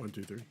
One, two, three.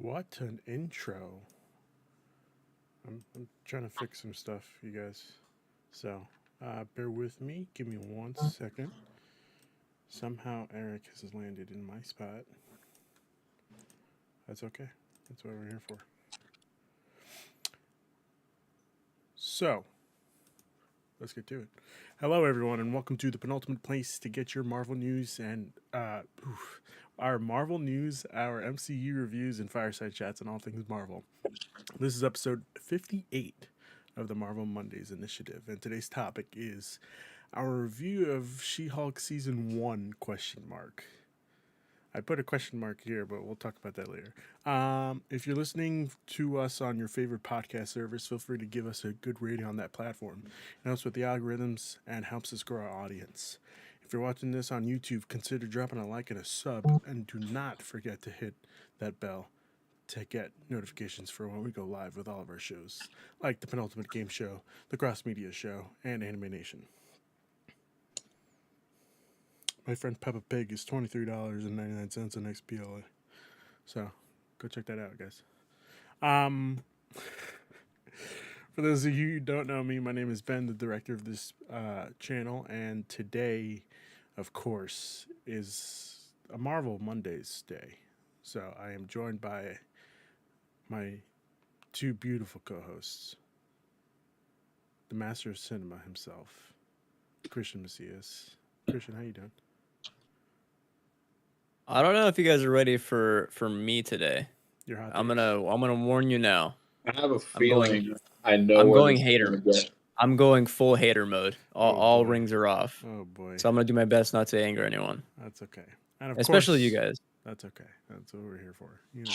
What an intro. I'm trying to fix some stuff, you guys. So, bear with me. Give me 1 second. Somehow Eric has landed in my spot. That's okay. That's what we're here for. So, let's get to it. Hello, everyone, and welcome to the penultimate place to get your Marvel news and our Marvel news, our MCU reviews, and fireside chats on all things Marvel. This is episode 58 of the Marvel Mondays Initiative, and today's topic is our review of She-Hulk season 1 question mark. I put a question mark here, but we'll talk about that later. If you're listening to us on your favorite podcast service, feel free to give us a good rating on that platform. It helps with the algorithms and helps us grow our audience. If you're watching this on YouTube, consider dropping a like and a sub, and do not forget to hit that bell to get notifications for when we go live with all of our shows, like the Penultimate Game Show, the Cross Media Show, and Anime Nation. My friend Peppa Pig is $23.99 on XBLA. So go check that out, guys. For those of you who don't know me, my name is Ben, the director of this channel, and today, of course, is a Marvel Mondays day. So I am joined by my two beautiful co-hosts, the master of cinema himself, Christian Macias. Christian, how you doing? I don't know if you guys are ready for me today. You're hot. I'm gonna warn you now. I have a feeling I know I'm where going this is hater. gonna go. I'm going full hater mode. All boy. rings are off. Oh boy. So I'm gonna do my best not to anger anyone. That's okay. And of Especially course, you guys. That's okay. That's what we're here for. You know,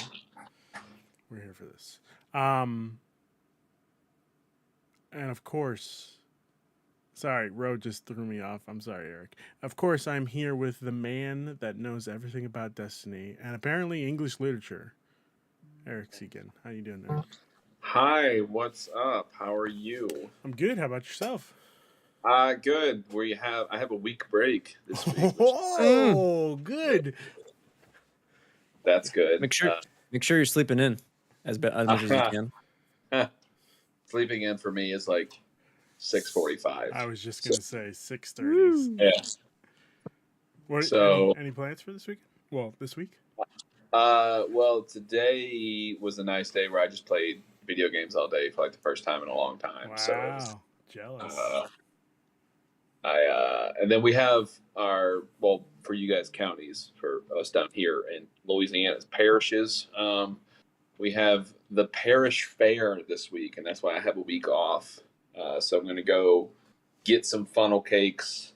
we're here for this. And of course, sorry, Ro just threw me off. I'm sorry, Eric. Of course, I'm here with the man that knows everything about Destiny and apparently English literature, Eric Segan. How you doing, Eric? Hi, what's up? How are you? I'm good. How about yourself? Good. I have a week break this week. Oh, good. That's good. Make sure you're sleeping in as much as you can. Sleeping in for me is like 6:45. I was just gonna say 6:30. Yeah. So any plans for this weekend? Well, this week. Well, today was a nice day where I just played video games all day for like the first time in a long time. Wow, So jealous. And then we have for you guys counties, for us down here in Louisiana, it's parishes. We have the parish fair this week, and that's why I have a week off. So I'm going to go get some funnel cakes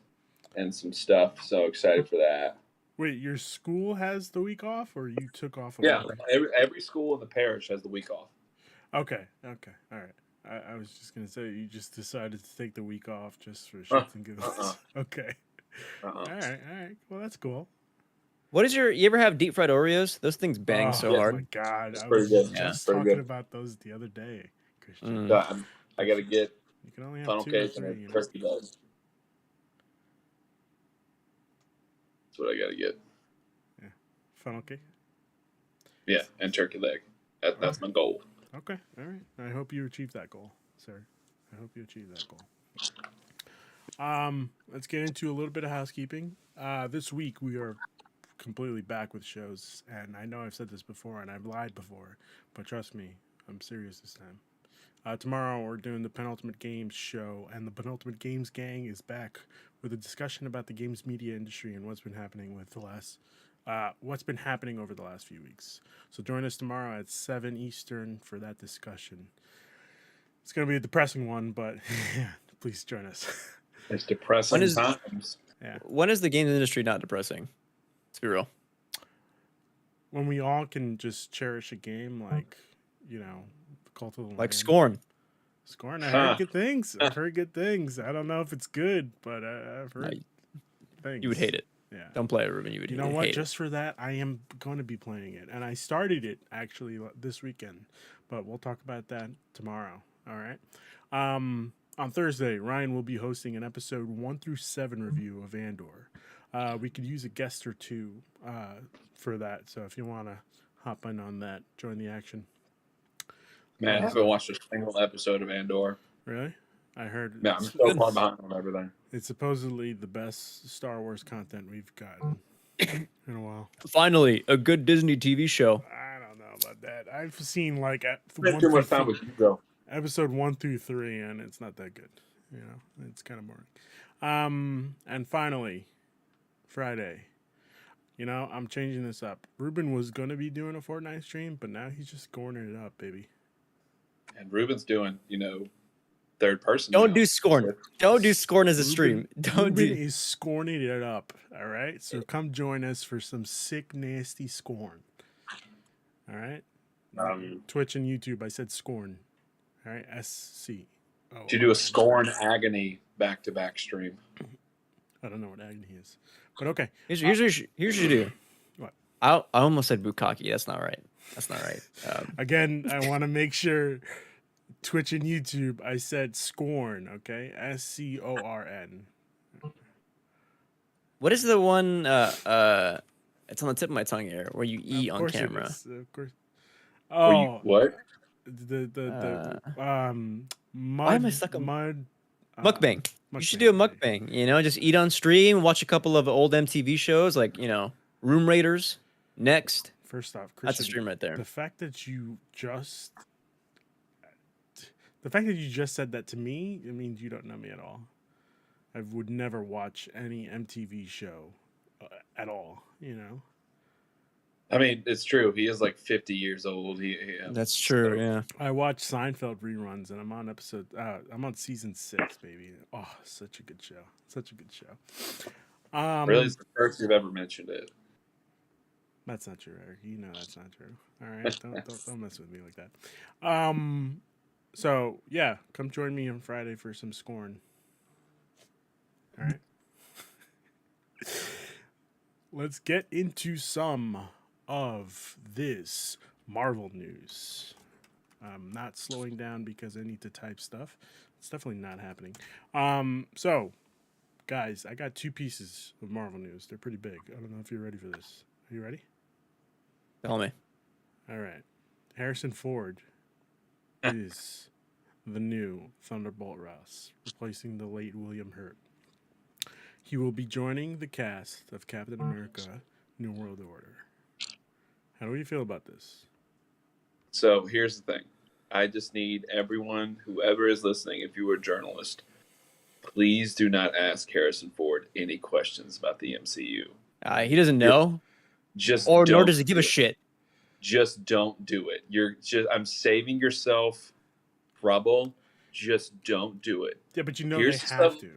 and some stuff. So excited for that. Wait, your school has the week off, or you took off? Yeah, every school in the parish has the week off. Okay, all right. I was just gonna say you just decided to take the week off just for shits and giggles. Okay. All right. Well, that's cool. What is you ever have deep fried Oreos? Those things bang so hard. Oh my god! It's I was pretty good. just Pretty talking good. about those the other day, Christian. I got to get You can only have funnel 2 or cake 3. and a turkey leg. That's what I got to get. Yeah, funnel cake. Yeah, and turkey leg. That's my goal. Okay, all right. I hope you achieve that goal, sir. I hope you achieve that goal. Let's get into a little bit of housekeeping. This week we are completely back with shows, and I know I've said this before and I've lied before, but trust me, I'm serious this time. Tomorrow we're doing the Penultimate Games show, and the Penultimate Games gang is back with a discussion about the games media industry and what's been happening over the last few weeks. So join us tomorrow at 7 Eastern for that discussion. It's going to be a depressing one, but please join us. It's depressing times. Yeah. When is the games industry not depressing? Let's be real. When we all can just cherish a game like, Cult of the Lamb. Like Scorn. Scorn, I heard good things. I've heard good things. I don't know if it's good, but I've heard things. You would hate it. Yeah. Don't play it, Ruben. You would hate it. You know what? Just for that, I am going to be playing it. And I started it, actually, this weekend. But we'll talk about that tomorrow. All right? On Thursday, Ryan will be hosting an episode 1 through 7 review of Andor. We could use a guest or two for that. So if you want to hop in on that, join the action. Man, I haven't watched a single episode of Andor. Really? I heard. Yeah, I'm so far behind on everything. It's supposedly the best Star Wars content we've gotten in a while. Finally, a good Disney TV show. I don't know about that. I've seen like Too much time with you, though. episode 1 through 3, and it's not that good. It's kind of boring. And finally, Friday. I'm changing this up. Ruben was going to be doing a Fortnite stream, but now he's just scoring it up, baby. And Ruben's doing, third person. Don't now. do Scorn. Don't do Scorn as a stream. Don't Ruben do. is scorning it up. All right, so come join us for some sick, nasty Scorn. All right, Twitch and YouTube. I said Scorn. All right, SC. To do a Scorn Agony back-to-back stream. I don't know what agony is, but okay. Here's what you should do. What? I almost said Bukkake. That's not right. That's not right. Again, I want to make sure Twitch and YouTube. I said Scorn. Okay, SCORN. What is the one? It's on the tip of my tongue here, where you eat on course it camera. is, of course. Were you, Oh, what? Mud. why am I stuck on- mud? Mukbang. You should do a mukbang. You know, just eat on stream, watch a couple of old MTV shows, like Room Raiders. Next, First off, Christian, that's a stream right there. the fact that you just said that to me, it means you don't know me at all. I would never watch any MTV show at all. I mean, it's true. He is like 50 years old. That's true. Yeah. I watch Seinfeld reruns, and I'm on I'm on season 6, baby. Oh, such a good show. Such a good show. Really, it's the first you've ever mentioned it. That's not true, Eric. You know that's not true. All right, don't mess with me like that. So yeah, come join me on Friday for some Scorn. All right. Let's get into some of this Marvel news. I'm not slowing down because I need to type stuff. It's definitely not happening. So, guys, I got 2 pieces of Marvel news. They're pretty big. I don't know if you're ready for this. Are you ready? Tell me. All right. Harrison Ford is the new Thunderbolt Ross, replacing the late William Hurt. He will be joining the cast of Captain America: New World Order. How do you feel about this? So here's the thing. I just need everyone, whoever is listening, if you were a journalist, please do not ask Harrison Ford any questions about the MCU. He doesn't know, nor does he give a shit. Just don't do it. I'm saving yourself trouble. Just don't do it. Yeah, but Here's they the have stuff- to.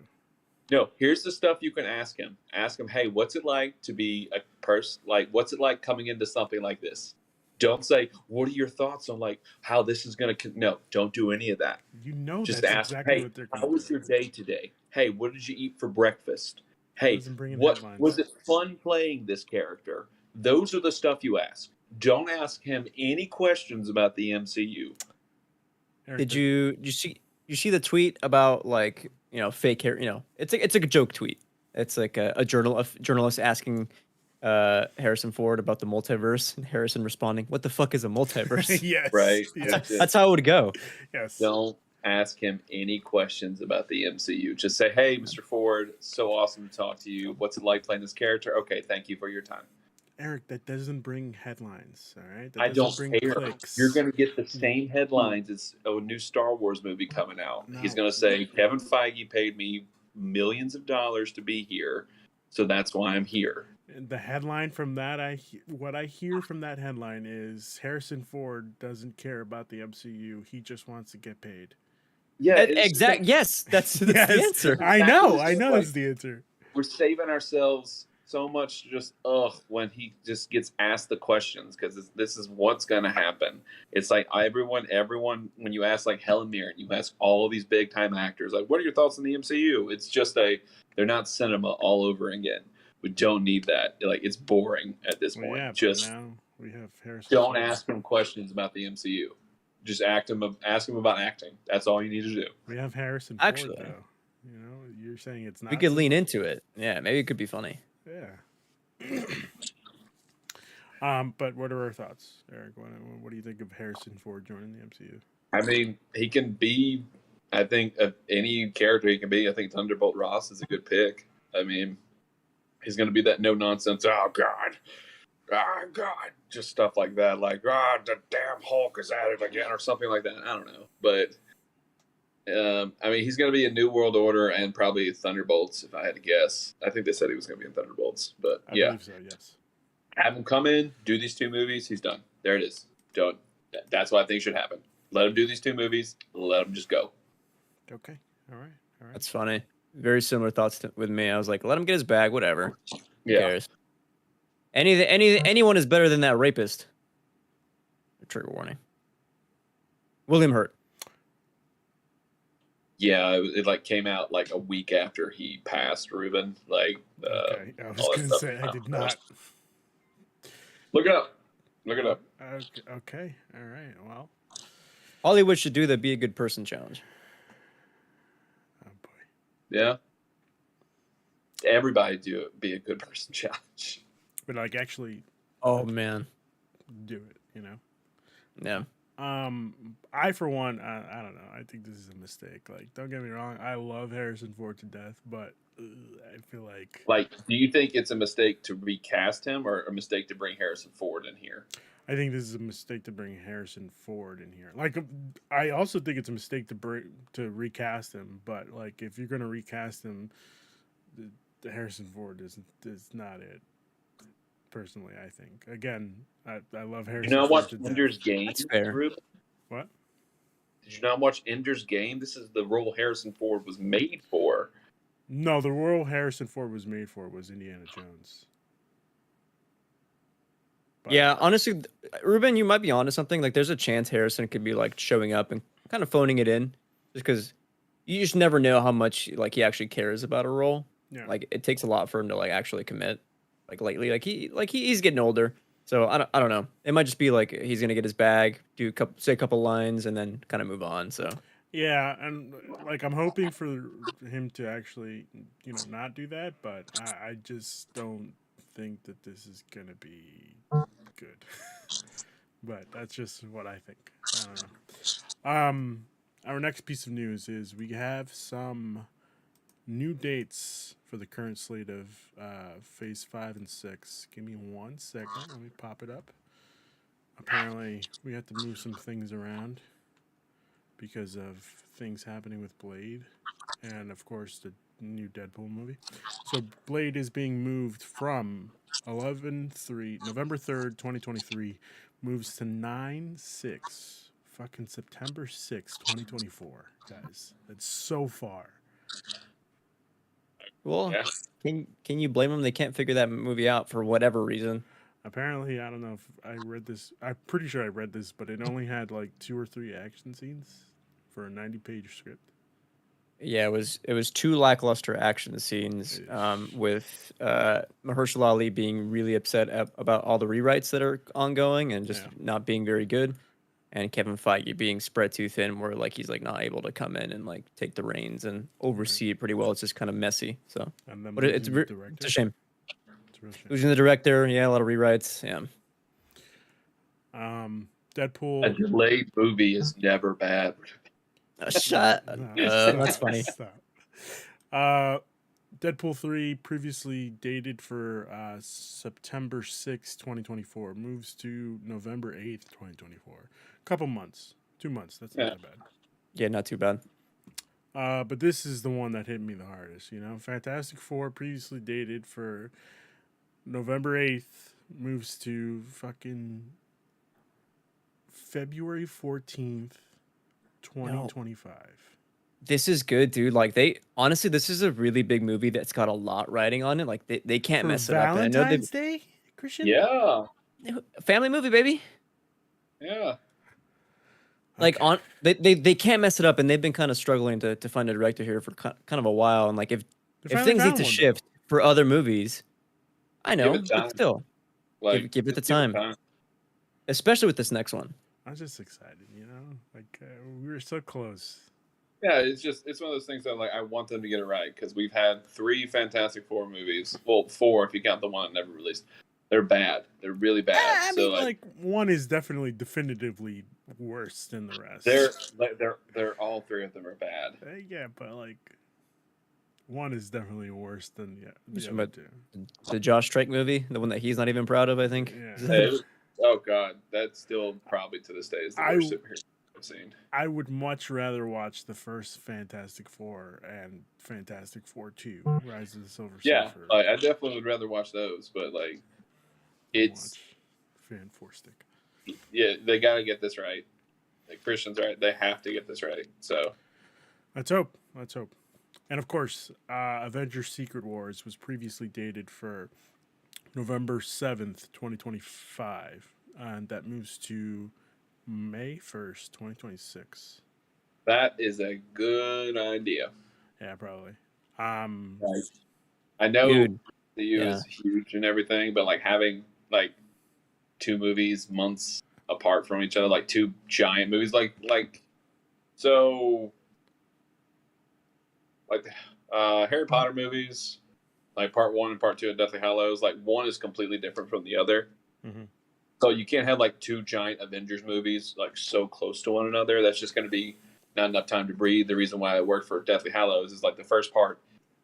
No, here's the stuff you can ask him. Ask him, hey, what's it like to be a person? Like, what's it like coming into something like this? Don't say, what are your thoughts on like how this is going to? No, don't do any of that. Just Just that's ask, exactly hey, what they're how going was to your do. day today? Hey, what did you eat for breakfast? Hey, Doesn't bring in what headlines. was it fun playing this character? Those are the stuff you ask. Don't ask him any questions about the MCU. Eric, Did you see the tweet about like fake hair? It's like a joke tweet. It's like a journalist asking Harrison Ford about the multiverse, and Harrison responding, "What the fuck is a multiverse?" Yes. Right. Yes. That's how it would go. Yes. Don't ask him any questions about the MCU. Just say, hey, Mr. Ford, so awesome to talk to you. What's it like playing this character? Okay, thank you for your time. Eric, that doesn't bring headlines. All right. That I don't doesn't bring care. clicks. You're going to get the same headlines as a new Star Wars movie coming out. No. He's going to say, Kevin Feige paid me millions of dollars to be here, so that's why I'm here. And the headline from that, what I hear from that headline is Harrison Ford doesn't care about the MCU. He just wants to get paid. Yeah, Exactly. Yes, that's the answer. I know. Exactly. That's the answer. We're saving ourselves so much just when he just gets asked the questions, because this is what's going to happen. It's like everyone when you ask like Helen Mirren, you ask all of these big time actors like, what are your thoughts on the MCU? It's just they're not cinema all over again. We don't need that. Like, it's boring at this point. Yeah, but Just now we have Harrison. don't Ford. ask him questions about the MCU. Just ask him about acting. That's all you need to do. We have Harrison Actually. Ford, though. You're saying it's not. We could lean into it. Yeah, maybe it could be funny. Yeah. But what are our thoughts, Eric? What do you think of Harrison Ford joining the MCU? I mean, he can be, I think, any character he can be. I think Thunderbolt Ross is a good pick. I mean, he's going to be that no-nonsense, oh, God, just stuff like that. Like, the damn Hulk is at it again or something like that. I don't know. But, I mean, he's going to be in New World Order and probably Thunderbolts, if I had to guess. I think they said he was going to be in Thunderbolts. But, I yeah. believe so, yes. Have him come in, do these 2 movies, he's done. There it is. That's what I think should happen. Let him do these 2 movies. Let him just go. Okay. All right. All right. That's funny. Very similar thoughts with me. I was like, let him get his bag, whatever. Who Yeah. cares? Anyone is better than that rapist. Trigger warning. William Hurt. Yeah, it like came out like a week after he passed, Ruben. Like, Okay. I was all that gonna stuff. say I did not. Look it up. Look it up. Okay. All right. Well. Hollywood should do the Be a Good Person challenge. Oh boy. Yeah. Everybody do it. Be a good person challenge. But like actually Oh man. do it. You know. Yeah. I for one, I don't know. I think this is a mistake. Like, don't get me wrong. I love Harrison Ford to death, but I feel like Do you think it's a mistake to recast him or a mistake to bring Harrison Ford in here? I think this is a mistake to bring Harrison Ford in here. Like, I also think it's a mistake to recast him. But like, if you're gonna recast him, the Harrison Ford is not it. Personally, I think. Again, I love Harrison. You know Ford what? to death. Ender's Game. That's fair. Ruben? What? Did you not watch Ender's Game? This is the role Harrison Ford was made for. No, the role Harrison Ford was made for was Indiana Jones. But, Yeah, honestly, Ruben, you might be onto something. Like, there's a chance Harrison could be like showing up and kind of phoning it in, just because you just never know how much like he actually cares about a role. yeah. Like, it takes a lot for him to like actually commit. Like lately, he's getting older, so I don't know. It might just be like he's gonna get his bag, say a couple lines, and then kind of move on. So Yeah, and like I'm hoping for him to actually, not do that, but I just don't think that this is gonna be good. But that's just what I think. I don't know. Our next piece of news is we have some new dates for the current slate of Phase 5 and 6. Give me 1 second. Let me pop it up. Apparently, we have to move some things around because of things happening with Blade and, of course, the new Deadpool movie. So, Blade is being moved from November 3rd, 2023, moves to 9/6, fucking September 6th, 2024, guys. That's so far. well, Yeah. can you blame them? They can't figure that movie out for whatever reason. Apparently, I don't know if I read this. I'm pretty sure I read this, but it only had like 2 or 3 action scenes for a 90-page script. Yeah, it was 2 lackluster action scenes, with Mahershala Ali being really upset about all the rewrites that are ongoing and just Yeah. not being very good, and Kevin Feige being spread too thin, where like he's like not able to come in and like take the reins and oversee it pretty well. It's just kind of messy. So, And then but it's losing the it's director. a shame. It's a real shame. Losing the director, yeah, a lot of rewrites. Yeah, Deadpool. A delayed movie is never bad. shut. No, That's funny. Stop. Deadpool 3 previously dated for September 6th, 2024, moves to November 8th, 2024. Couple months. 2 months. That's not that bad. Yeah, not too bad. But this is the one that hit me the hardest. Fantastic Four previously dated for November 8th, moves to fucking February 14th, 2025. This is good, dude. Like honestly, this is a really big movie that's got a lot riding on it. Like they can't For mess it up. And I know Valentine's Day, Christian? Yeah. family movie, baby. Yeah. Like Okay. they can't mess it up, and they've been kind of struggling to find a director here for kind of a while. And like if finally things need found to one, shift for other movies, I know, it time. but still, give it the just time. Especially with this next one. I'm just excited, Like we were so close. Yeah, it's one of those things that like I want them to get it right because we've had 3 Fantastic Four movies. Well, 4 if you count the one that never released. They're bad. They're really bad. I so mean, like one is definitely definitively worse than the rest. they're all 3 of them are bad. Yeah, but like one is definitely worse than the Talking other about two. the Josh Trank movie, the one that he's not even proud of, I think. Yeah. Oh god, that's still probably to this day is the worst superhero I've seen. I would much rather watch the first Fantastic Four and Fantastic Four 2, Rise of the Silver Surfer. Yeah, I definitely would rather watch those, but like it's Fan Four Stick. Yeah, they got to get this right. Like Christian's right, they have to get this right. So Let's hope. Let's hope. And of course, Avengers: Secret Wars was previously dated for November 7th, 2025, and that moves to May 1st, 2026. That is a good idea. Yeah, probably. Um, Right. I know Dude, the U yeah. is huge and everything, but like having like two movies months apart from each other, like two giant movies, like so like Harry Potter movies, like part one and part two of Deathly Hallows, like one is completely different from the other. mhm. So you can't have like two giant Avengers movies like so close to one another. That's just going to be not enough time to breathe. The reason why it worked for Deathly Hallows is like the first part,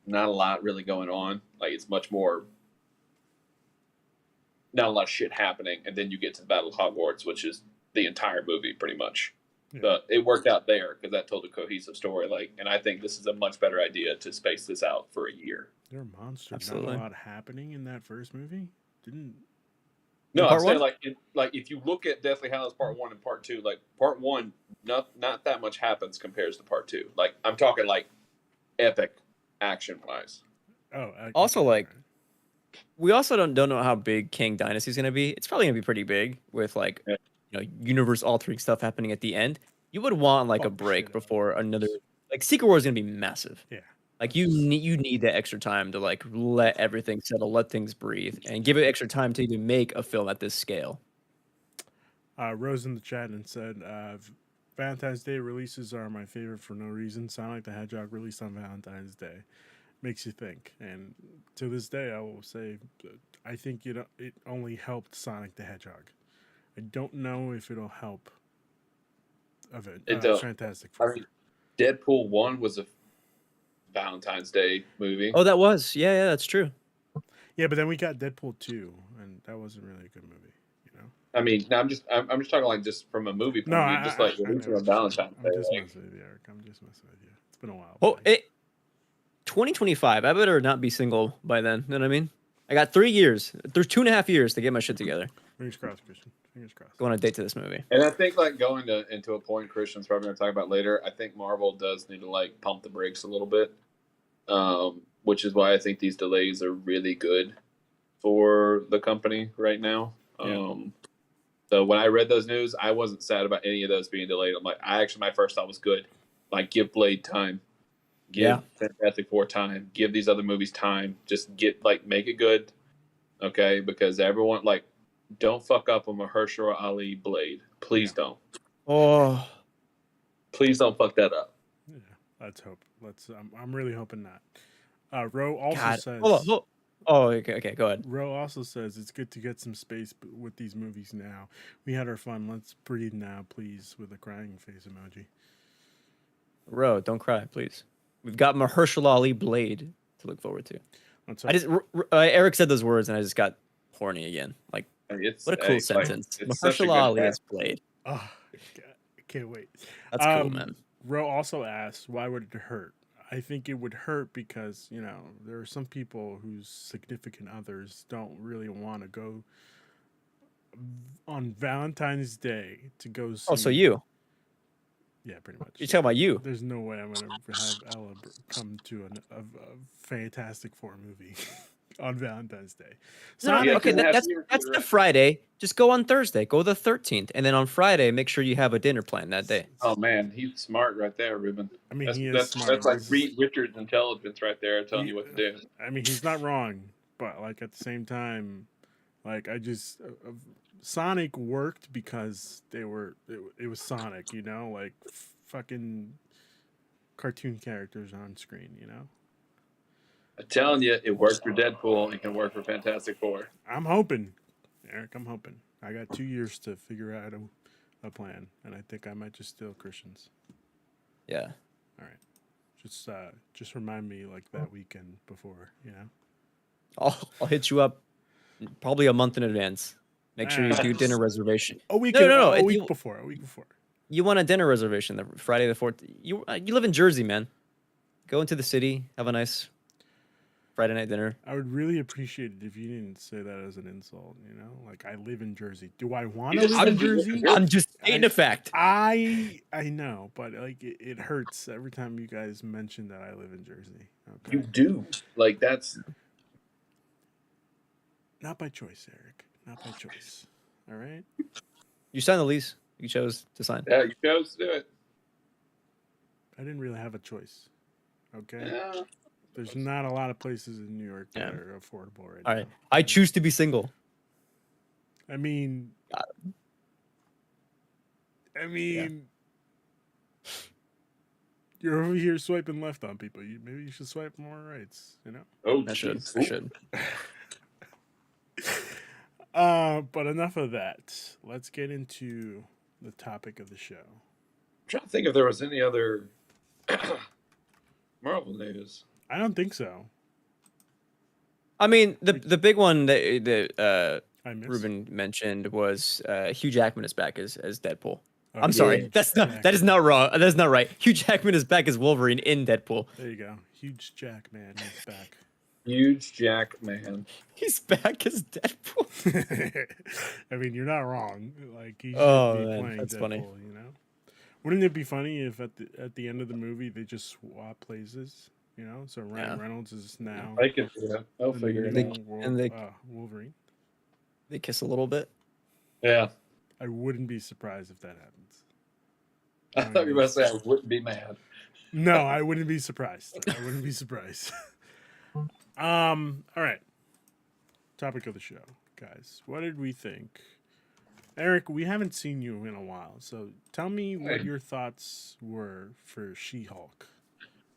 not a lot really going on. Like it's much more, not a lot of shit happening, and then you get to the Battle of Hogwarts, which is the entire movie pretty much. Yeah. But it worked out there because that told a cohesive story. Like, and I think this is a much better idea to space this out for a year. There are monsters. Absolutely. Not a lot happening in that first movie. Didn't. No, part I'm saying one? like if you look at Deathly Hallows Part One and Part Two, like Part One, not that much happens compares to Part Two. Like I'm talking like epic action wise. Oh, Also, okay, like, alright. we also don't know how big Kang Dynasty is gonna be. It's probably gonna be pretty big with like Yeah. universe altering stuff happening at the end. You would want like Oh, a break shit, before another like Secret War is gonna be massive. Yeah. Like you need that extra time to like let everything settle, let things breathe, and give it extra time to even make a film at this scale. Rose in the chat and said, Valentine's Day releases are my favorite for no reason. Sonic the Hedgehog released on Valentine's Day. Makes you think. And to this day, I will say, I think it only helped Sonic the Hedgehog. I don't know if it'll help Fantastic I Four. mean, Deadpool 1 was a Valentine's Day movie. Oh, that was yeah, that's true. Yeah, but then we got Deadpool 2, and that wasn't really a good movie, you know? I mean, no, I'm just talking like just from a movie point No, of view, just like I releasing know on what you're saying. Valentine's I'm Day. just Like, messing with you, Eric. I'm just messing with you. It's been a while. Oh, buddy. 2025. I better not be single by then. You know what I mean? I got 3 years. There's 2.5 years to get my shit together. Fingers crossed, Christian. Fingers crossed. Go on a date to this movie. and I think like going into a point Christian's probably going to talk about later. I think Marvel does need to like pump the brakes a little bit, which is why I think these delays are really good for the company right now. Yeah. So when I read those news, I wasn't sad about any of those being delayed. I'm like, my first thought was good. Like, give Blade time, give Fantastic Four time, give these other movies time. Just make it good, okay? Because everyone like, don't fuck up on Mahershala Ali Blade. Please don't. Oh, Please don't fuck that up. Yeah, let's hope. I'm really hoping not. Ro also God. says. Hold on. Oh, okay. Go ahead. Ro also says it's good to get some space with these movies now. We had our fun. Let's breathe now, please, with a crying face emoji. Ro, don't cry, please. We've got Mahershala Ali Blade to look forward to. Let's I just Eric said those words and I just got horny again. Like, It's what a cool sentence. it's such a Mahershala good Ali cast. as Blade. Oh, I can't wait. That's cool, man. Ro also asked, why would it hurt? I think it would hurt because, there are some people whose significant others don't really want to go on Valentine's Day to go see. Oh, so you? Yeah, pretty much. You're talking about you? There's no way I'm going to have Ella come to a Fantastic Four movie on Valentine's Day. No, Yeah, okay, because that's the Friday. Just go on Thursday. Go the 13th, and then on Friday, make sure you have a dinner plan that day. Oh man, he's smart right there, Ruben. I mean, That's he is that's, smart. that's like This is- Reed Richards' intelligence right there, telling you what to do. I mean, he's not wrong, but like at the same time, like Sonic worked because it was Sonic, like fucking cartoon characters on screen, I'm telling you, it worked for Deadpool. It can work for Fantastic Four. I'm hoping, Eric. I'm hoping. I got 2 years to figure out a plan, and I think I might just steal Christian's. Yeah. All right, just remind me like that weekend before, I'll hit you up probably a month in advance. Make sure you do dinner reservation. A week. No. A if week you, before. A week before. you want a dinner reservation the Friday the 4th. You live in Jersey, man. Go into the city, have a nice Friday night dinner. I would really appreciate it if you didn't say that as an insult. You know, like I live in Jersey. Do I want You to just live in said you live in Jersey? Jersey. I'm just stating a fact. I know, but like it hurts every time you guys mention that I live in Jersey. Okay, You do. Like, that's. not by choice, Eric. Not by choice. All right. You signed the lease. You chose to sign. Yeah, you chose to do it. I didn't really have a choice. Okay. Yeah. There's not a lot of places in New York that Yeah. are affordable right All now. right. I choose to be single. I mean, you're over here swiping left on people. Maybe you should swipe more rights. You know. Oh, I should. jeez. I should. But enough of that. Let's get into the topic of the show. I'm trying to think if there was any other Marvel news. I don't think so. I mean, the big one that I missed. Ruben mentioned was Hugh Jackman is back as Deadpool. Oh, I'm sorry, Hugh that is Jackman. not wrong. That's not right. Hugh Jackman is back as Wolverine in Deadpool. There you go. Huge Jack man is back. Huge Jack Man. He's back as Deadpool. I mean, you're not wrong. Like he should Oh, be man, playing that's Deadpool, funny. you know? Wouldn't it be funny if at the end of the movie they just swap places? You know, so Ryan Yeah. Reynolds is now I can do that. I'll the figure it new out. and they- Wolverine. They kiss a little bit. Yeah. I wouldn't be surprised if that happens. I thought you were about to say I wouldn't be mad. No, I wouldn't be surprised. I wouldn't be surprised. All right. Topic of the show, guys. What did we think? Eric, we haven't seen you in a while, so tell me what Hey. your thoughts were for She-Hulk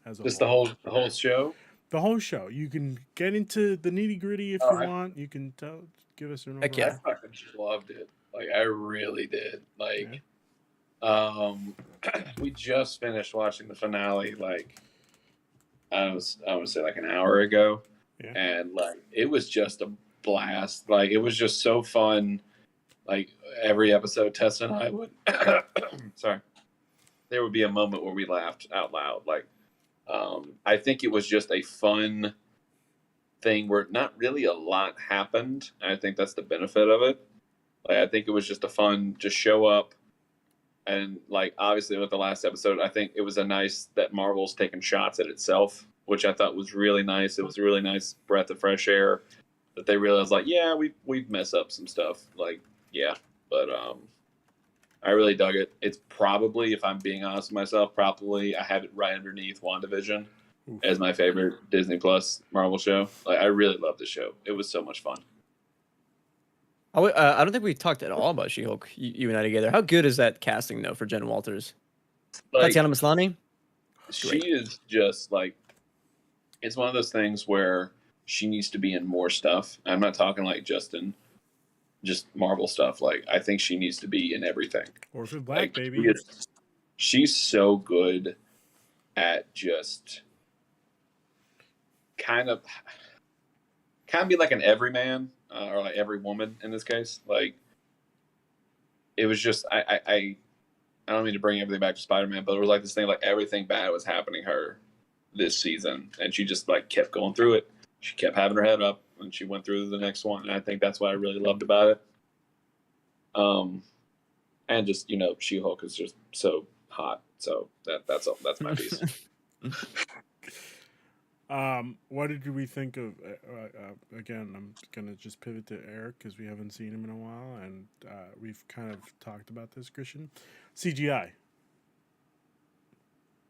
as a Just whole. the whole show. The whole show. You can get into the nitty gritty if All you right. want. You can give us an Heck overall. I fucking just loved it. Like, I really did. Like, we just finished watching the finale. Like, I would say like an hour ago, Yeah. and like it was just a blast. Like, it was just so fun. Like, every episode, Tessa and I would. Sorry, there would be a moment where we laughed out loud. Like, I think it was just a fun thing where not really a lot happened. I think that's the benefit of it. Like, I think it was just a fun, just show up. And like, obviously with the last episode, I think it was a nice that Marvel's taking shots at itself, which I thought was really nice. It was a really nice breath of fresh air that they realized like, yeah, we mess up some stuff. Like, yeah, but I really dug it. It's probably, if I'm being honest with myself, probably I have it right underneath WandaVision Oof. as my favorite Disney Plus Marvel show. Like, I really love the show. It was so much fun. I don't think we talked at all about She-Hulk. You and I together. How good is that casting though for Jen Walters? Like, Tatiana Maslany. she is just like, it's one of those things where she needs to be in more stuff. I'm not talking like just Marvel stuff. Like, I think she needs to be in everything. Orphan Black, Like, baby. she's so good at just kind of be like an everyman, or like every woman in this case. Like, it was just I don't mean to bring everything back to Spider-Man, but it was like this thing like everything bad was happening to her this season, and she just like kept going through it. She kept having her head up, and she went through the next one. And I think that's what I really loved about it. And just, She-Hulk is just so hot. So that's my piece. What did we think of? Again, I'm gonna just pivot to Eric because we haven't seen him in a while, and we've kind of talked about this. Christian, CGI.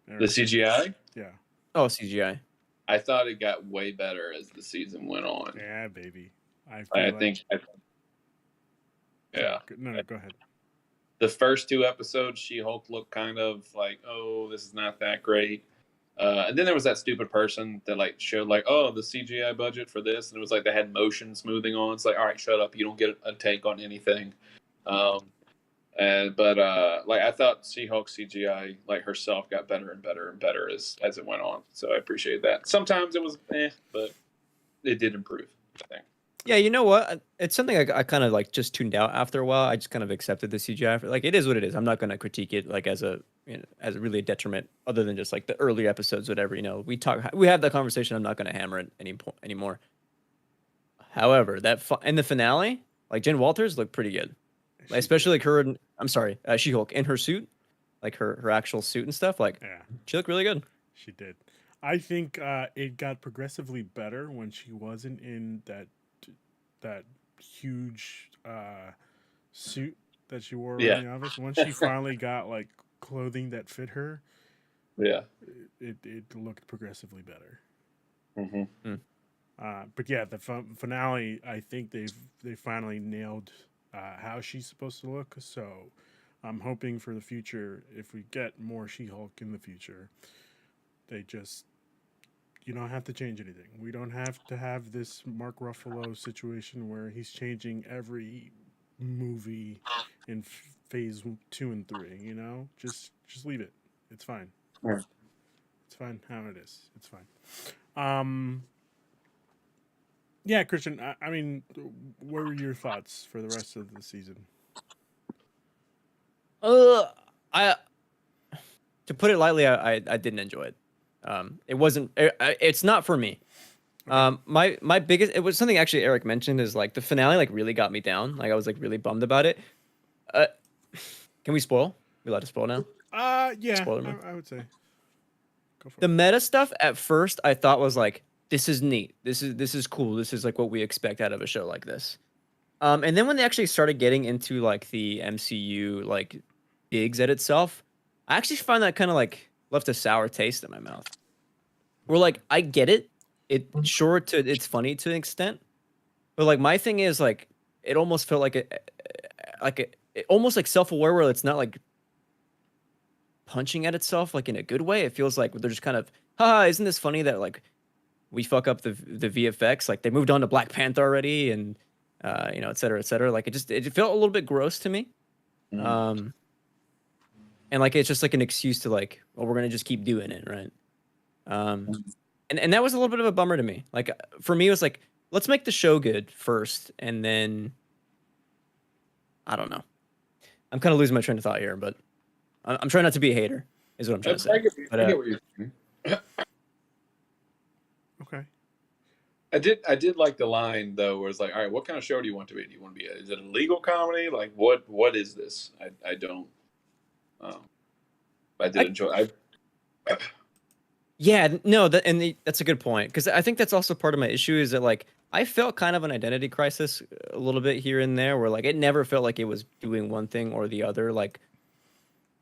The CGI, Yeah. Oh, CGI. I thought it got way better as the season went on. Yeah, baby. I think, yeah. No, go ahead. The first two episodes, She-Hulk looked kind of like, oh, this is not that great. And then there was that stupid person that like showed like, oh, the CGI budget for this, and it was like they had motion smoothing on. It's like, all right, shut up, you don't get a take on anything. But I thought She-Hulk CGI like herself got better and better and better as it went on. So I appreciate that. Sometimes it was but it did improve, I think. Yeah, you know what? It's something I kind of like just tuned out after a while. I just kind of accepted the CGI. Like it is what it is. I'm not going to critique it like as a as a really a detriment, other than just like the earlier episodes, whatever. We have that conversation. I'm not going to hammer it anymore. However, in the finale, like Jen Walters looked pretty good, like, She especially did. like her. I'm sorry, She-Hulk in her suit, like her actual suit and stuff. Like Yeah, she looked really good. she did. I think it got progressively better when she wasn't in that huge suit that she wore around Yeah, the office. Once she finally got like clothing that fit her, yeah. it looked progressively better. Hmm. Mm. But yeah, the finale, I think they finally nailed how she's supposed to look. So I'm hoping for the future, if we get more She-Hulk in the future, they just you don't have to change anything. We don't have to have this Mark Ruffalo situation where he's changing every movie in phase 2 and 3. You know, just leave it. It's fine. Yeah. It's fine how it is. It's fine. Um, yeah, Christian. I mean, what were your thoughts for the rest of the season? I to put it lightly, I didn't enjoy it. It wasn't. It's not for me. Okay. My biggest, it was something actually Eric mentioned, is like the finale like really got me down. Like I was like really bummed about it. Uh, can we spoil? We allowed to spoil now? Yeah, Spoiler mode. I would say go for The it. meta stuff at first I thought was like, this is neat. This is cool. This is like what we expect out of a show like this. And then when they actually started getting into like the MCU like digs at itself, I actually find that kind of like left a sour taste in my mouth. We're like, I get it. It's funny to an extent, but like my thing is like, it almost felt like it almost like self-aware where it's not like punching at itself like in a good way. It feels like they're just kind of, haha, isn't this funny that like we fuck up the VFX? Like they moved on to Black Panther already, and et cetera, et cetera. Like it felt a little bit gross to me. Mm. Um, and like it's just like an excuse to like, well, we're gonna just keep doing it, right? Um, and that was a little bit of a bummer to me. Like for me, it was like, let's make the show good first, and then I don't know. I'm kind of losing my train of thought here, but I'm trying not to be a hater, is what I'm trying to say. But I get what you're saying. Okay. I did like the line though, where it's like, all right, what kind of show do you want to be? Do you want to be? Is it a legal comedy? Like, what is this? I don't. Um, I did enjoy. Yeah, no, that's a good point, because I think that's also part of my issue is that like I felt kind of an identity crisis a little bit here and there, where like it never felt like it was doing one thing or the other like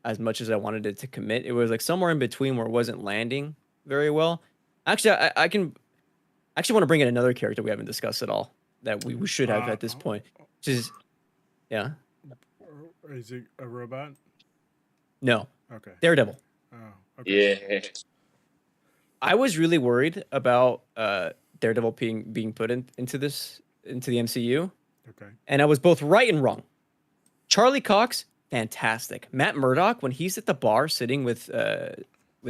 as much as I wanted it to commit. It was like somewhere in between where it wasn't landing very well. Actually, I can actually want to bring in another character we haven't discussed at all that we should have at this point, which is yeah, Is it a robot? no, Okay. Daredevil. Oh, okay. Yeah. I was really worried about Daredevil being put into the MCU, Okay. and I was both right and wrong. Charlie Cox, fantastic. Matt Murdock, when he's at the bar sitting with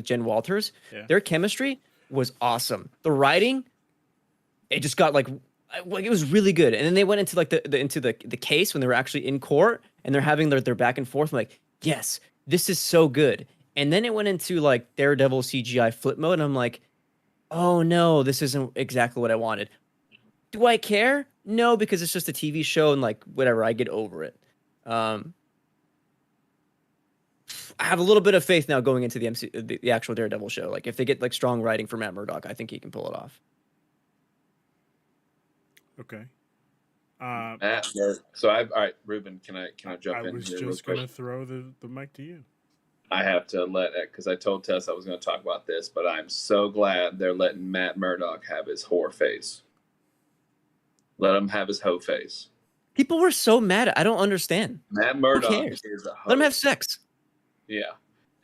Jen Walters, Yeah. their chemistry was awesome. The writing, it just got like it was really good. And then they went into like the case when they were actually in court and they're having their back and forth. I'm like, yes, this is so good. And then it went into like Daredevil CGI flip mode, and I'm like, oh no, this isn't exactly what I wanted. Do I care? No, because it's just a TV show and like whatever, I get over it. I have a little bit of faith now going into the actual Daredevil show. Like if they get like strong writing for Matt Murdock, I think he can pull it off. Okay. So all right, Ruben, can I jump I in was here just real gonna quick? throw the mic to you. I have to let it because I told Tess I was going to talk about this, but I'm so glad they're letting Matt Murdock have his whore face. Let him have his hoe face. People were so mad. I don't understand. Matt Murdock cares? is a hoe. Let him have sex. Yeah.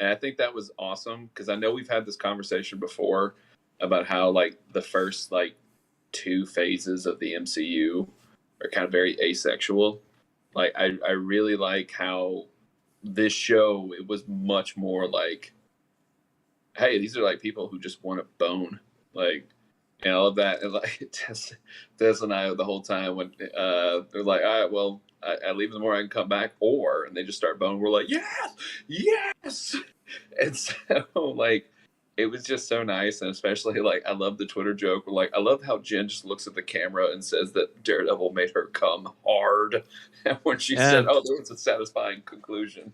And I think that was awesome because I know we've had this conversation before about how like the first like 2 phases of the MCU are kind of very asexual. Like I really like how this show, it was much more like, hey, these are like people who just want to bone. Like, And I love that. And like Tess and I the whole time when they're like, all right, well, I leave in the morning, I can come back, and they just start boning. We're like, yes, yes. And so like it was just so nice, and especially like I love the Twitter joke. Where, like I love how Jen just looks at the camera and says that Daredevil made her come hard, and when she said, "Oh, there was a satisfying conclusion."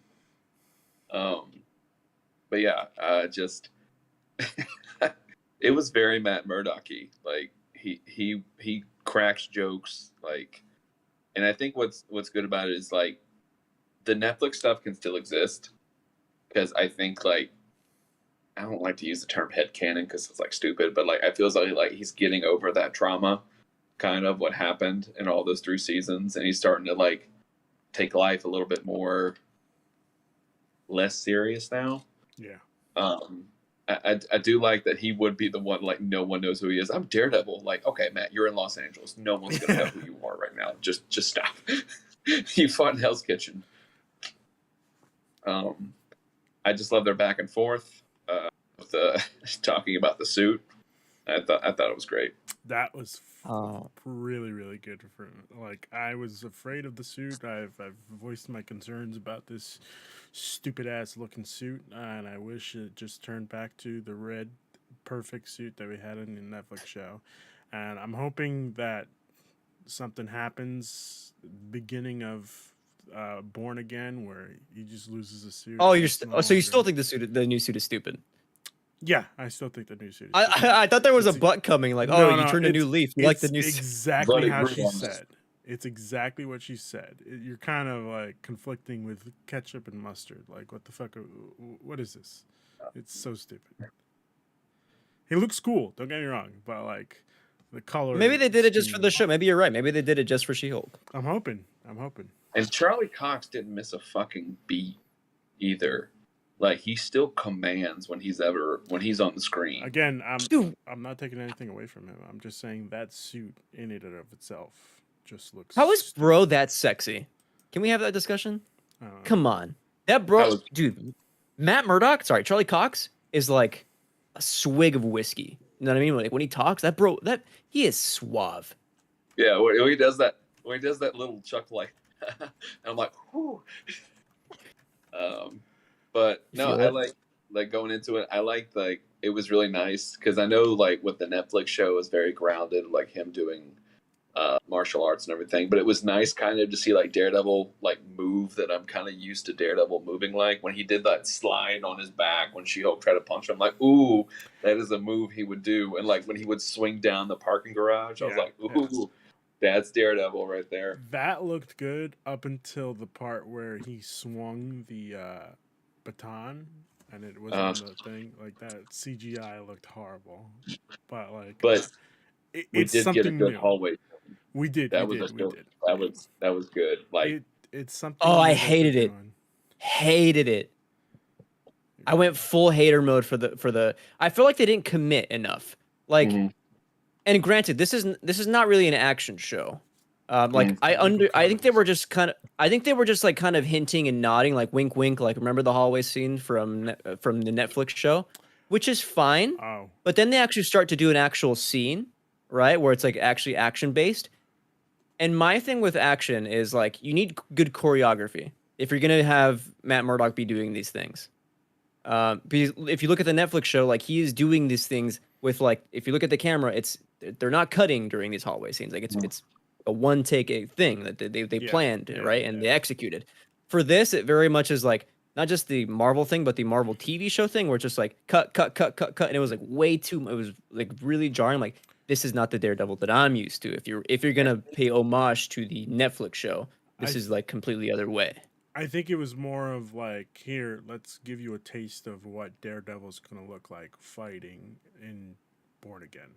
But yeah, just it was very Matt Murdocky. Like he cracks jokes, like, and I think what's good about it is like the Netflix stuff can still exist because I think like I don't like to use the term headcanon because it's like stupid, but like I feel like he's getting over that trauma, kind of what happened in all those 3 seasons, and he's starting to like take life a little bit more less serious now. Yeah. I do like that he would be the one, like, no one knows who he is. I'm Daredevil. Like, okay, Matt, you're in Los Angeles. No one's going to know who you are right now. Just stop. You fought in Hell's Kitchen. I just love their back and forth with talking about the suit. I thought it was great. That was really, really good. Like, I was afraid of the suit. I've voiced my concerns about this stupid ass looking suit, and I wish it just turned back to the red perfect suit that we had in the Netflix show. And I'm hoping that something happens beginning of Born Again where he just loses a suit. Oh, so you still think the new suit is stupid? Yeah, I still think the new suit is stupid. I thought there was a butt coming, like, No, you turned a new leaf. You like the new suit. Exactly how she said. It's exactly what she said. You're kind of like conflicting with ketchup and mustard. Like, what the fuck? What is this? It's so stupid. He looks cool. Don't get me wrong, but like the color. Maybe they did it just for the show. Maybe you're right. Maybe they did it just for She-Hulk. I'm hoping. And Charlie Cox didn't miss a fucking beat either. Like, he still commands when he's on the screen. Again, I'm not taking anything away from him. I'm just saying that suit in and of itself just looks. How is bro that sexy? Can we have that discussion? Come on, that bro, dude. Matt Murdock, sorry, Charlie Cox is like a swig of whiskey. You know what I mean? Like when he talks, that bro, he is suave. Yeah, when he does that little chuckle, like, and I'm like, whew. But no, I like going into it. I like it was really nice because I know like with the Netflix show is very grounded, like him doing martial arts and everything. But it was nice kind of to see like Daredevil like move that I'm kind of used to Daredevil moving, like when he did that slide on his back when She-Hulk tried to punch him. I'm like, ooh, that is a move he would do. And like when he would swing down the parking garage, I was like, ooh. That's Daredevil right there. That looked good up until the part where he swung the baton and it was on the thing. Like that CGI looked horrible. But like, we did get a good hallway. We did. That was good. Like it's something. Oh, I hated it. Hated it. I went full hater mode for the. I feel like they didn't commit enough. Like. Mm-hmm. And granted, this is not really an action show. I think they were just kind of hinting and nodding, like wink, wink, like remember the hallway scene from the Netflix show, which is fine. Oh. But then they actually start to do an actual scene, right, where it's like actually action based. And my thing with action is like you need good choreography if you're gonna have Matt Murdock be doing these things. Because if you look at the Netflix show, like he is doing these things with like if you look at the camera, they're not cutting during these hallway scenes. Like it's a one take thing that they planned, right? And they executed. For this, it very much is like not just the Marvel thing, but the Marvel TV show thing, where it's just like cut, and it was like way too. It was like really jarring. Like this is not the Daredevil that I'm used to. If you're gonna pay homage to the Netflix show, this is like completely other way. I think it was more of like, here, let's give you a taste of what Daredevil's gonna look like fighting in Born Again.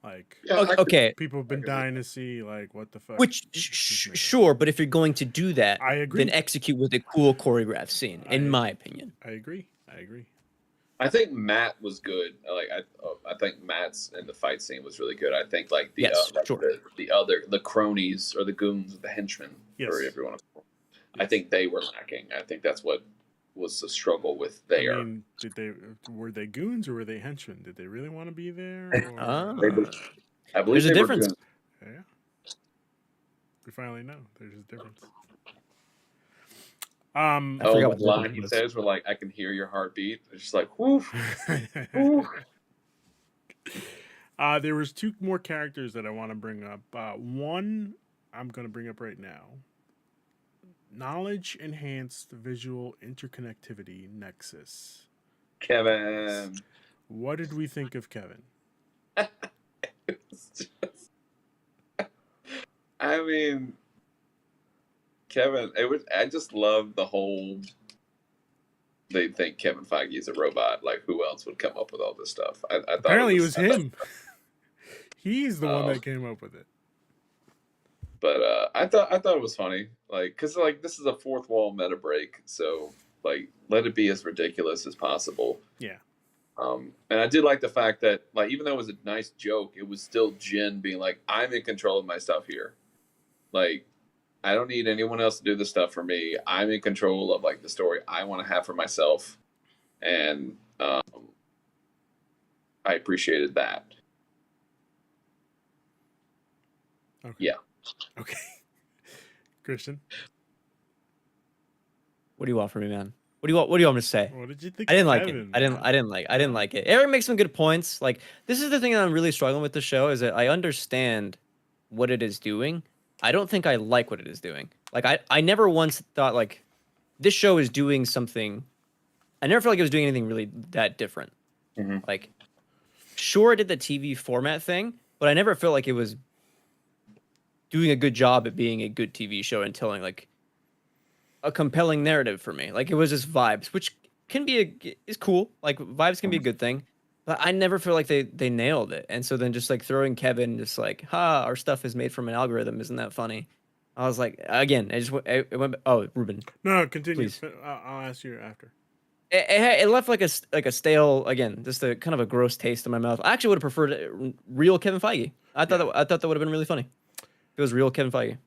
Like, okay, people have been dying to see like what the fuck. Which sure, but if you're going to do that, I agree. Then execute with a cool choreographed scene. In my opinion, I agree. I think Matt was good. Like I think Matt's in the fight scene was really good. I think like the the cronies or the goons, the henchmen, or everyone. I think they were lacking. I think that's what was the struggle with I there. mean, were they goons or were they henchmen? Did they really want to be there? Or, I believe There's a they were difference. doing. yeah, we finally know there's a difference. I Oh, forgot the what the line difference he was. says, "Where like I can hear your heartbeat." It's just like, whoo, whoo. There was two more characters that I want to bring up. One I'm going to bring up right now. Knowledge enhanced visual interconnectivity nexus. Kevin. What did we think of Kevin? It's just- I mean, Kevin. I just love the whole. They think Kevin Feige is a robot. Like, who else would come up with all this stuff? I thought Apparently, it was him. He's the one Oh. that came up with it. But I thought it was funny, like, because like this is a fourth wall meta break, so like let it be as ridiculous as possible. Yeah. And I did like the fact that, like, even though it was a nice joke, it was still Jin being like, "I'm in control of my stuff here. Like, I don't need anyone else to do this stuff for me. I'm in control of like the story I want to have for myself," and I appreciated that. Okay. Yeah. Okay. Christian, What do you want from me, man? What do you want me to say? what did you think? I didn't of like it. Kevin, I man? didn't like it. Eric makes some good points. Like, this is the thing that I'm really struggling with the show is that I understand what it is doing. I don't think I like what it is doing. Like, I never once thought like this show is doing something. I never felt like it was doing anything really that different. Mhm. Like, sure, it did the TV format thing, but I never felt like it was doing a good job at being a good TV show and telling like a compelling narrative for me. Like, it was just vibes, which can be is cool. Like, vibes can be a good thing, but I never feel like they nailed it. And so then just like throwing Kevin, just like, ha, our stuff is made from an algorithm. Isn't that funny? I was like, again, it went. Oh, Ruben, No, continue. Please. I'll ask you after. it left like a stale, again, just a kind of a gross taste in my mouth. I actually would have preferred real Kevin Feige. I thought Yeah. that would have been really funny. It was real Kevin Feige.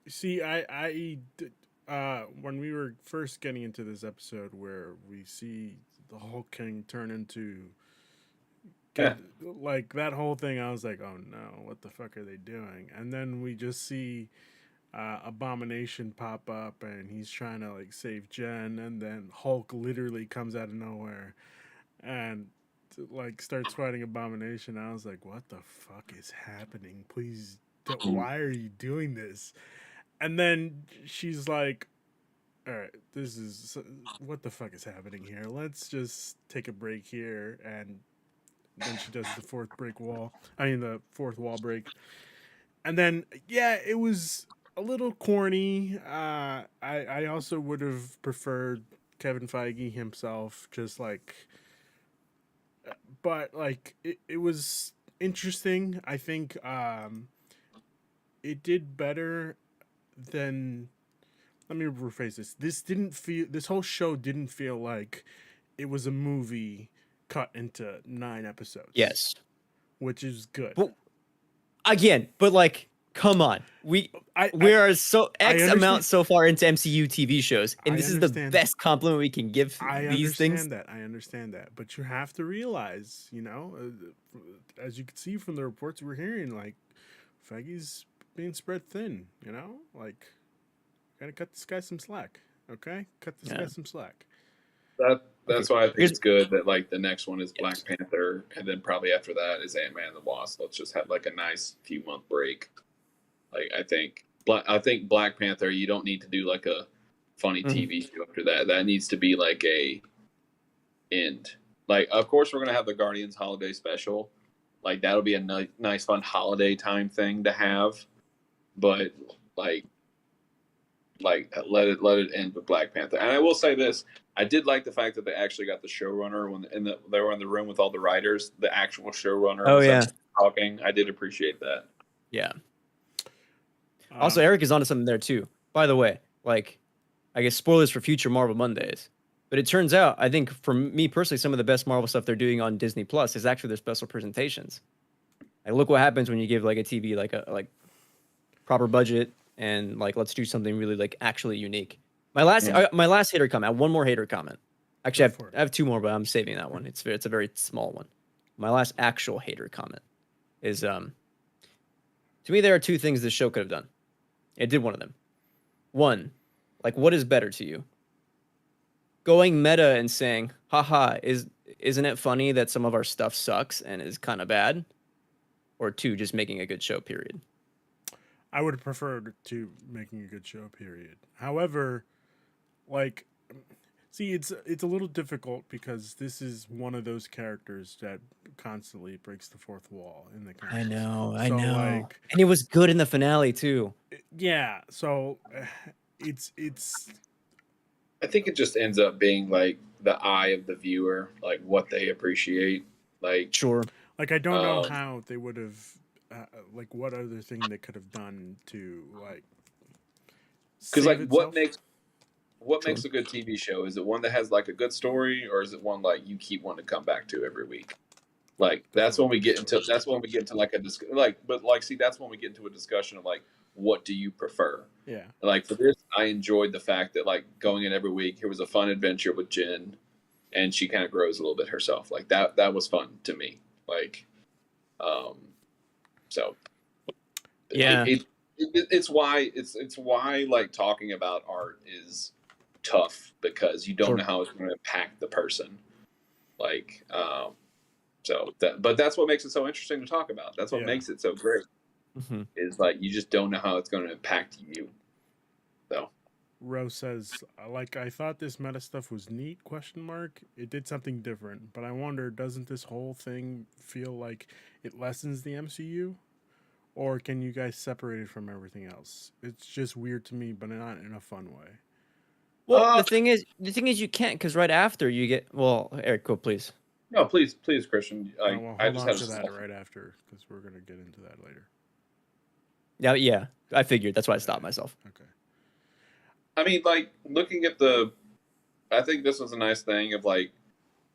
See, when we were first getting into this episode where we see the Hulk King turn into like that whole thing, I was like, oh no, what the fuck are they doing? And then we just see Abomination pop up and he's trying to like save Jen, and then Hulk literally comes out of nowhere and like starts fighting Abomination. I was like, what the fuck is happening? Please, why are you doing this? And then she's like, all right, this is what the fuck is happening here. Let's just take a break here. And then she does the the fourth wall break. And then, yeah, it was a little corny. I also would have preferred Kevin Feige himself, just like, but like it was interesting. I think it did better than, let me rephrase this. This whole show didn't feel like it was a movie cut into 9 episodes. Yes. Which is good. But again, but like, come on. We are so X understand. amount so far into MCU TV shows, and I this is the understand. best compliment we can give I these things. I understand that. But you have to realize, as you can see from the reports we're hearing, like, Feige's being spread thin, Like, gotta cut this guy some slack, okay? Cut this guy some slack. That's why I think it's good that like the next one is Black Panther, and then probably after that is Ant-Man and the Wasp. Let's just have like a nice few month break. Like, I think Black Panther, you don't need to do like a funny TV show after that. That needs to be like a end. Like, of course, we're gonna have the Guardians holiday special. Like, that'll be a nice fun holiday time thing to have. But like let it end with Black Panther. And I will say this: I did like the fact that they actually got the showrunner when they were in the room with all the writers. The actual showrunner was talking. I did appreciate that. Yeah. Also, Eric is onto something there too. By the way, like, I guess spoilers for future Marvel Mondays. But it turns out, I think for me personally, some of the best Marvel stuff they're doing on Disney Plus is actually their special presentations. Like, look what happens when you give like a TV like proper budget and like let's do something really like actually unique. My last hater comment. I have one more hater comment. Actually, Go for it. I have two more, but I'm saving that one. It's a very small one. My last actual hater comment is to me there are two things this show could have done. It did one of them. One, like what is better to you? Going meta and saying, haha, isn't it funny that some of our stuff sucks and is kind of bad? Or two, just making a good show, period. I would have preferred to making a good show. Period. However, like, see, it's a little difficult because this is one of those characters that constantly breaks the fourth wall in the comics. I So, know. like, And it was good in the finale too. yeah. So, it's I think it just ends up being like the eye of the viewer, like what they appreciate. Like, Sure. like I don't know Um, how they would have, like, what other thing they could have done to like because save like itself. what True. makes a good TV show? Is it one that has like a good story, or is it one like you keep wanting to come back to every week? Like that's when we get into like a but like see that's when we get into a discussion of like what do you prefer? Yeah. Like for this, I enjoyed the fact that like going in every week, here was a fun adventure with Jen, and she kind of grows a little bit herself. Like that was fun to me. Like, um, so Yeah. it's why it's why like talking about art is tough because you don't Sure. know how it's going to impact the person. Like, so that but that's what makes it so interesting to talk about. That's what Yeah. makes it so great. Mhm. Is like you just don't know how it's going to impact you. So Rose says, like, I thought this meta stuff was neat, question mark. It did something different, but I wonder, doesn't this whole thing feel like it lessens the MCU? Or can you guys separate it from everything else? It's just weird to me, but not in a fun way. Well, uh, the thing is, you can't because right after you get. Well, Eric, go please. no, please, Christian. Oh, well, I hold just on have to a that small. right after, because we're going to get into that later. Yeah, yeah. I figured that's why I stopped myself. Okay. I mean, like looking at the. I think this was a nice thing of like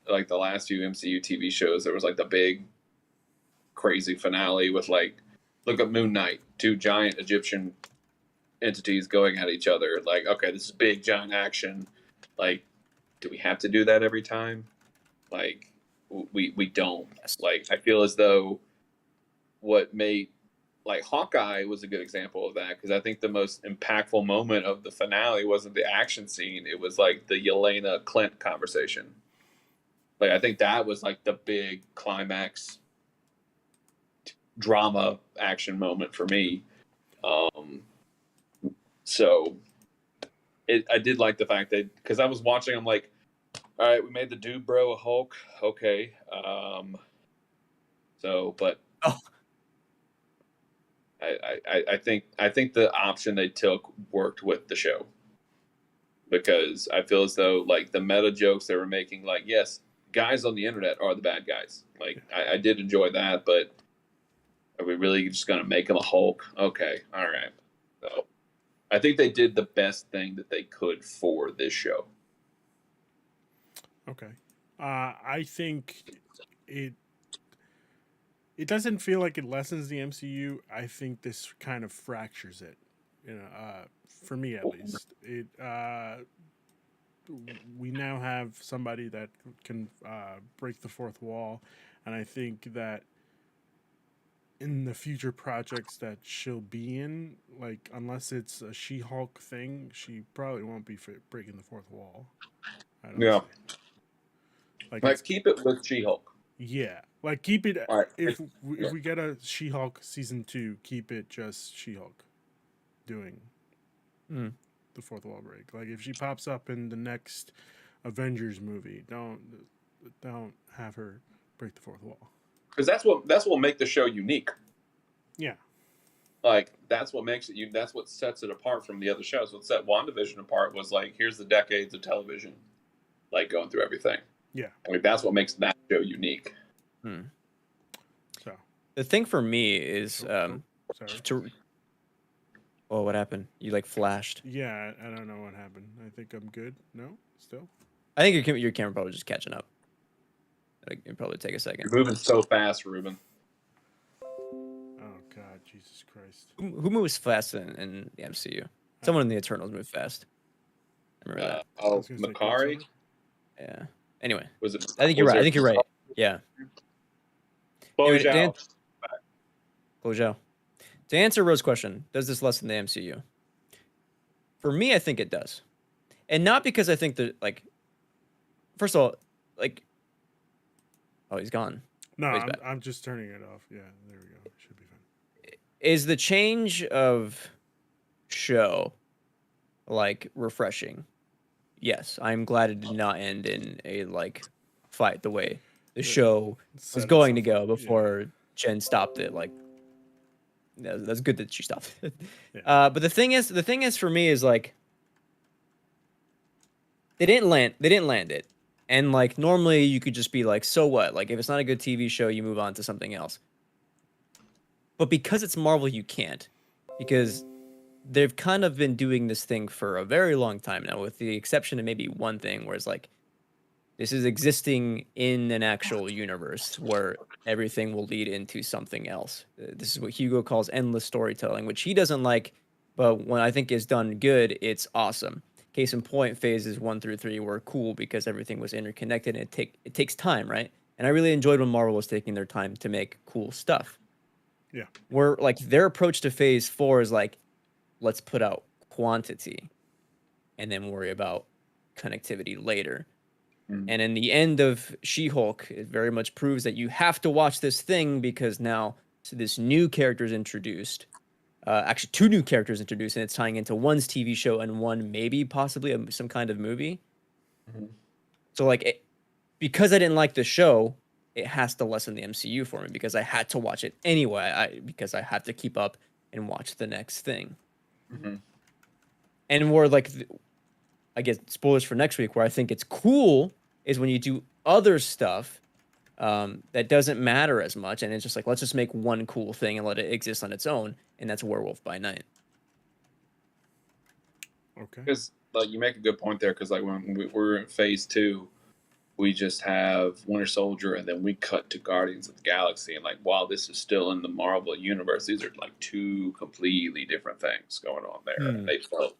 the last few MCU TV shows. There was like the big, crazy finale with like, look at Moon Knight, two giant Egyptian entities going at each other. Like, okay, this is big giant action. Like, do we have to do that every time? Like, we don't. Yes. Like, I feel as though what made like Hawkeye was a good example of that because I think the most impactful moment of the finale wasn't the action scene; it was like the Yelena Clint conversation. Like, I think that was like the big climax drama action moment for me. Um, so I did like the fact that because I was watching, I'm like, all right, we made the dude bro a Hulk, okay. But Oh. I think the option they took worked with the show because I feel as though like the meta jokes they were making, like yes, guys on the internet are the bad guys. Like I did enjoy that, but are we really just gonna make him a Hulk? Okay, all right. So I think they did the best thing that they could for this show. Okay. I think it it doesn't feel like it lessens the MCU. I think this kind of fractures it. You know, for me at least, it we now have somebody that can break the fourth wall, and I think that in the future projects that she'll be in, like unless it's a She-Hulk thing, she probably won't be breaking the fourth wall. I don't Yeah, see. Like like it's keep it with She-Hulk. yeah, like keep it All right. if we get a She-Hulk season 2, keep it just She-Hulk doing Mm. the fourth wall break. Like if she pops up in the next Avengers movie, don't have her break the fourth wall. Because that's what make the show unique. Yeah. Like that's what makes it. That's what sets it apart from the other shows. What set WandaVision apart was like here's the decades of television, like going through everything. Yeah. I mean that's what makes that show unique. Hmm. So The thing for me is sorry. to. Oh, what happened? You like flashed. Yeah, I don't know what happened. I think I'm good. No, still. I think your camera probably just catching up. It'd probably take a second. You're moving so fast, Ruben. Oh God, Jesus Christ. Who moves fast in the MCU? Someone in the Eternals move fast. remember that. I Oh, was gonna say Makari. Quicksilver. Yeah. Anyway, Was it? I think you're was right. I there- think you're right. Yeah. Chloe Anyway, Dan, Zhao. Zhao. To answer Rose's question, does this lessen the MCU? For me, I think it does, and not because I think that like. First of all, like, oh, he's gone. No, Oh, he's back. I'm just turning it off. Yeah, there we go. Should be fine. Is the change of show like refreshing? Yes, I'm glad it did not end in a like fight the way the Yeah, show was set going to itself go up, yeah. before Jen stopped it. Like, that's good that she stopped it. Yeah. But the thing is for me is like they didn't land it, and like normally you could just be like, so what? Like if it's not a good TV show, you move on to something else. But because it's Marvel, you can't, because they've kind of been doing this thing for a very long time now, with the exception of maybe one thing where it's like this is existing in an actual universe where everything will lead into something else. This is what Hugo calls endless storytelling, which he doesn't like, but when I think is done good, it's awesome. Case in point, phases 1 through 3 were cool because everything was interconnected, and it takes time, right? And I really enjoyed when Marvel was taking their time to make cool stuff. Yeah. Where like their approach to phase 4 is like, let's put out quantity and then worry about connectivity later. And in the end of She-Hulk, it very much proves that you have to watch this thing because now this new character is introduced. Actually, 2 new characters introduced, and it's tying into one's TV show and one maybe possibly some kind of movie. Mhm. So like, because I didn't like the show, it has to lessen the MCU for me because I had to watch it anyway. Because I had to keep up and watch the next thing. Mhm. And where like, I guess spoilers for next week, where I think it's cool is when you do other stuff that doesn't matter as much, and it's just like, let's just make one cool thing and let it exist on its own, and that's Werewolf by Night. Okay. Because like you make a good point there. Because like when we're in phase 2, we just have Winter Soldier, and then we cut to Guardians of the Galaxy, and like while this is still in the Marvel universe, these are like 2 completely different things going on there. And they felt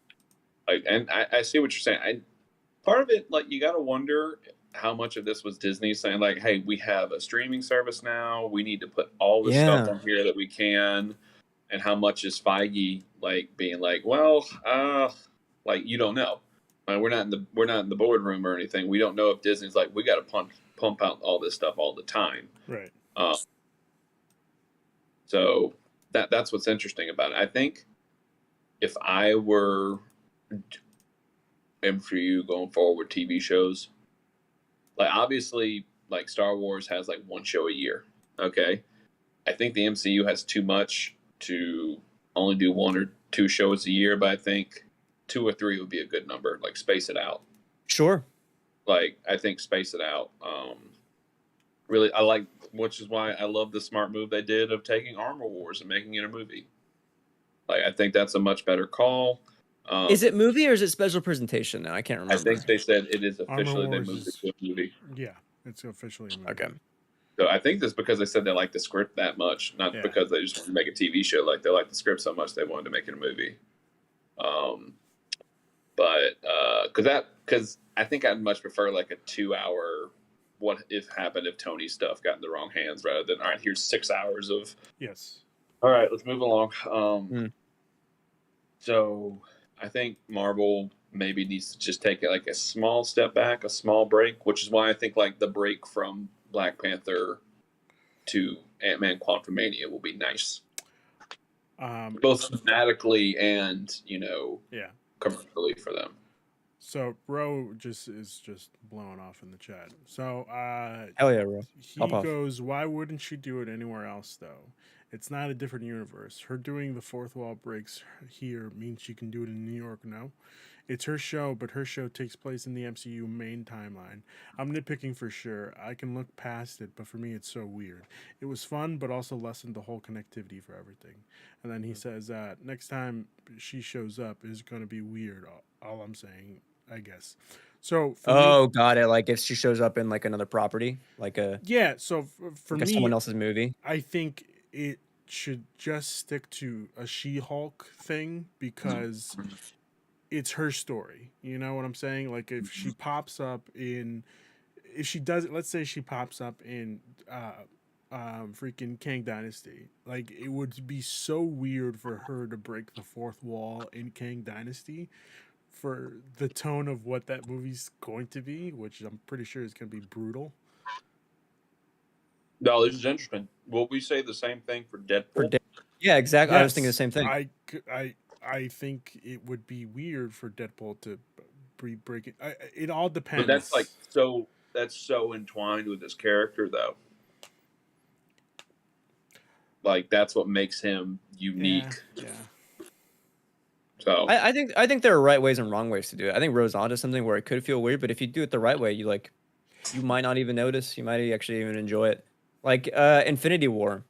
like, and I see what you're saying. Part of it, like you got to wonder how much of this was Disney saying like, "Hey, we have a streaming service now. We need to put all this stuff on here that we can," and how much is Feige like being like, "Well, like you don't know. We're not in the boardroom or anything. We don't know if Disney's like, we got to pump out all this stuff all the time." Right. So that's what's interesting about it. I think if I were MCU going forward with TV shows, like obviously like Star Wars has like 1 show a year. Okay. I think the MCU has too much to only do 1 or 2 shows a year, but I think 2 or 3 would be a good number. Like space it out. Sure. Like I think space it out. Really, I like, which is why I love the smart move they did of taking Armor Wars and making it a movie. Like I think that's a much better call. Is it movie or is it special presentation now? I can't remember. I think they said it is officially Armor they Wars moved it is- to a movie. Yeah, it's officially a movie. Okay. So I think that's because they said they like the script that much, not Yeah. because they just wanted to make a TV show. Like they like the script so much they wanted to make it a movie. Because I think I'd much prefer like a 2-hour what if happened if Tony's stuff got in the wrong hands rather than, all right, here's 6 hours of, Yes. all right, let's move along. Mm. So I think Marvel maybe needs to just take like a small step back, a small break, which is why I think like the break from Black Panther to Ant-Man Quantumania will be nice, both thematically and Yeah. commercially for them. So Ro is just blowing off in the chat. So Hell yeah, bro. he Pop off. goes, why wouldn't she do it anywhere else though? It's not a different universe. Her doing the fourth wall breaks here means she can do it in New York, no? It's her show, but her show takes place in the MCU main timeline. I'm nitpicking for sure. I can look past it, but for me it's so weird. It was fun, but also lessened the whole connectivity for everything. And then he says, next time she shows up is going to be weird. All I'm saying, I guess. So for me, Got it. Like if she shows up in like another property, like a yeah, so for like me, someone else's movie. I think it should just stick to a She-Hulk thing because it's her story. You know what I'm saying? Like if she pops up in, if she does, let's say she pops up in freaking Kang Dynasty. Like it would be so weird for her to break the fourth wall in Kang Dynasty for the tone of what that movie's going to be, which I'm pretty sure is going to be brutal. No, this is interesting. Will we say the same thing for For Deadpool? yeah, exactly. I was thinking the Yes, same thing. I think it would be weird for Deadpool to be breaking. It all But that's like depends. so. That's so entwined with his character, though. Like that's what makes him Yeah, unique. yeah. So I think there are right ways and wrong ways to do it. I think Rose onto something where it could feel weird, but if you do it the right way, you might not even notice. You might actually even enjoy it. Like Infinity War.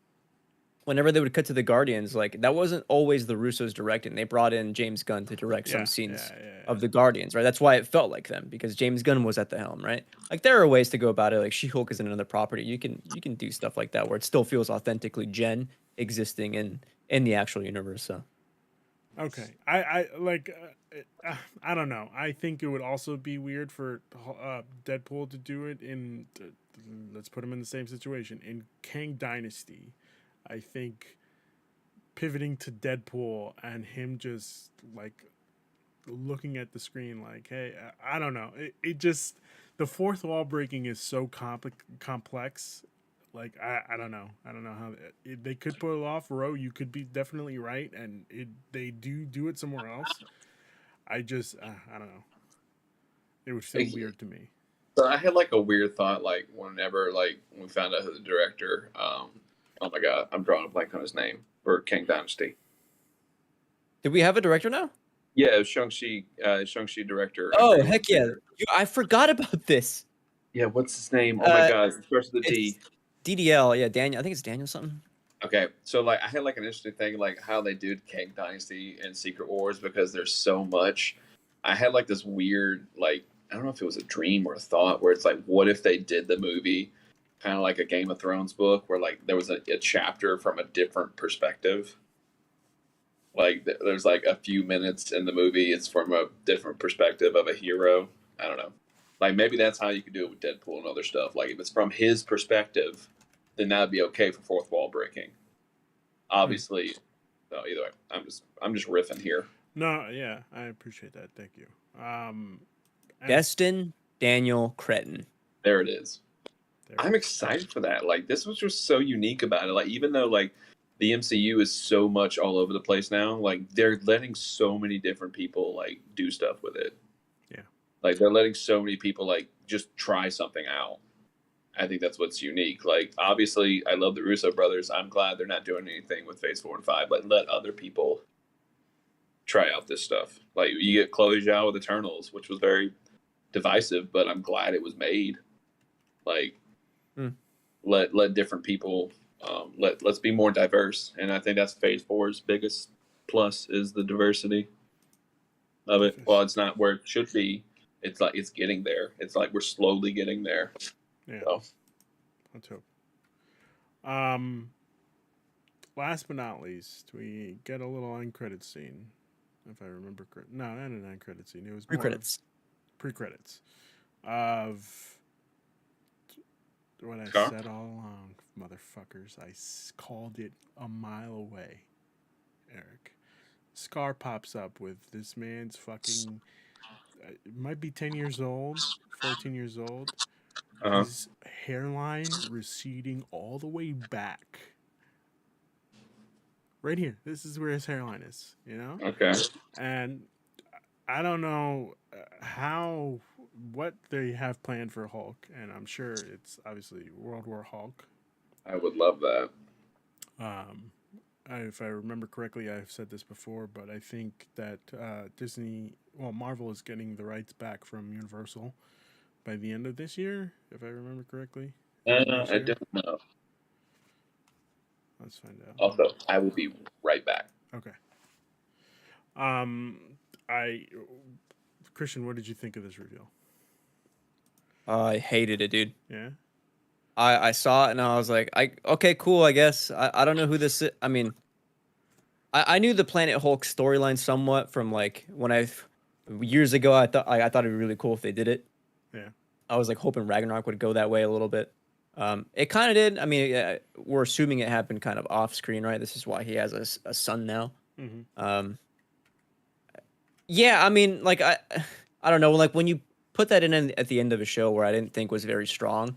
Whenever they would cut to the Guardians, like that wasn't always the Russos directing. They brought in James Gunn to direct some Yeah, scenes yeah, yeah, of yeah. the Guardians, right? That's why it felt like them because James Gunn was at the helm, right? Like there are ways to go about it. Like She-Hulk is in another property. You can do stuff like that where it still feels authentically Jen existing in the actual universe. So Okay, I don't know. I think it would also be weird for Deadpool to do it in. Let's put him in the same situation in Kang Dynasty. I think pivoting to Deadpool and him just like looking at the screen like, hey, I don't know. It just the fourth wall breaking is so complex. Like I don't know. I don't know how they could pull it off. Ro, you could be definitely right, and they do it somewhere else. I just I don't know. It would feel weird to me. So I had like a weird thought, like whenever like we found out who the director. Oh my god, I'm drawing a blank on his name for King Dynasty. did we have a director now? Yeah, it was Shang-Chi. Shang-Chi director. I Oh forget heck what yeah! year. I forgot about this. Yeah, what's his name? Oh my Uh, god, it starts with a it's D. DDL. Yeah, Daniel. I think it's Daniel something. Okay, so like I had like an interesting thing, like how they did King Dynasty and Secret Wars because there's so much. I had like this weird, like I don't know if it was a dream or a thought, where it's like, what if they did the movie kind of like a Game of Thrones book, where like there was a chapter from a different perspective. Like there's like a few minutes in the movie, it's from a different perspective of a hero. I don't know. Like maybe that's how you could do it with Deadpool and other stuff. Like if it's from his perspective, then that'd be okay for fourth wall breaking. Obviously, no. Either way, I'm just riffing here. No, yeah, I appreciate that. Thank you. And Destin Daniel Cretton. There it is. there I'm excited for that. Like this was just so unique about it. Like even though like the MCU is so much all over the place now, like they're letting so many different people like do stuff with it. Yeah. Like they're letting so many people like just try something out. I think that's what's unique. Like obviously I love the Russo brothers. I'm glad they're not doing anything with Phase 4 and 5, but let other people try out this stuff. Like you get Chloe Zhao with Eternals, which was very divisive, but I'm glad it was made. Like let different people let's be more diverse, and I think that's Phase 4's biggest plus is the diversity of it. Well, it's not where it should be. It's like it's getting there. It's like we're slowly getting there. Yeah. So. Let's hope. Last but not least, we get a little end credit scene, if I remember correct. No, not an end credit scene. It was more Pre-credits. Pre-credits of what I Scar? said all along, motherfuckers. Called it a mile away, Eric. Scar pops up with this man's fucking. It might be 10 years old, 14 years old. Uh-huh. His hairline receding all the way back. Right here. This is where his hairline is, you know? Okay. And I don't know what they have planned for Hulk, and I'm sure it's obviously World War Hulk. I would love that. If I remember correctly, I've said this before, but I think that Marvel is getting the rights back from Universal by the end of this year, if I remember correctly. I don't know. Let's find out. Also, I will be right back. Okay. Christian, what did you think of this reveal? I hated it, dude. Yeah. I saw it and I was like, okay, cool, I guess. I don't know who this is. I mean, I knew the Planet Hulk storyline somewhat from like when I Years ago, I thought it'd be really cool if they did it. Yeah. I was like hoping Ragnarok would go that way a little bit. It kind of did. I mean, we're assuming it happened kind of off screen, right? This is why he has a son now. Hmm. Yeah, I mean, like I don't know, like when you put that in at the end of a show where I didn't think was very strong,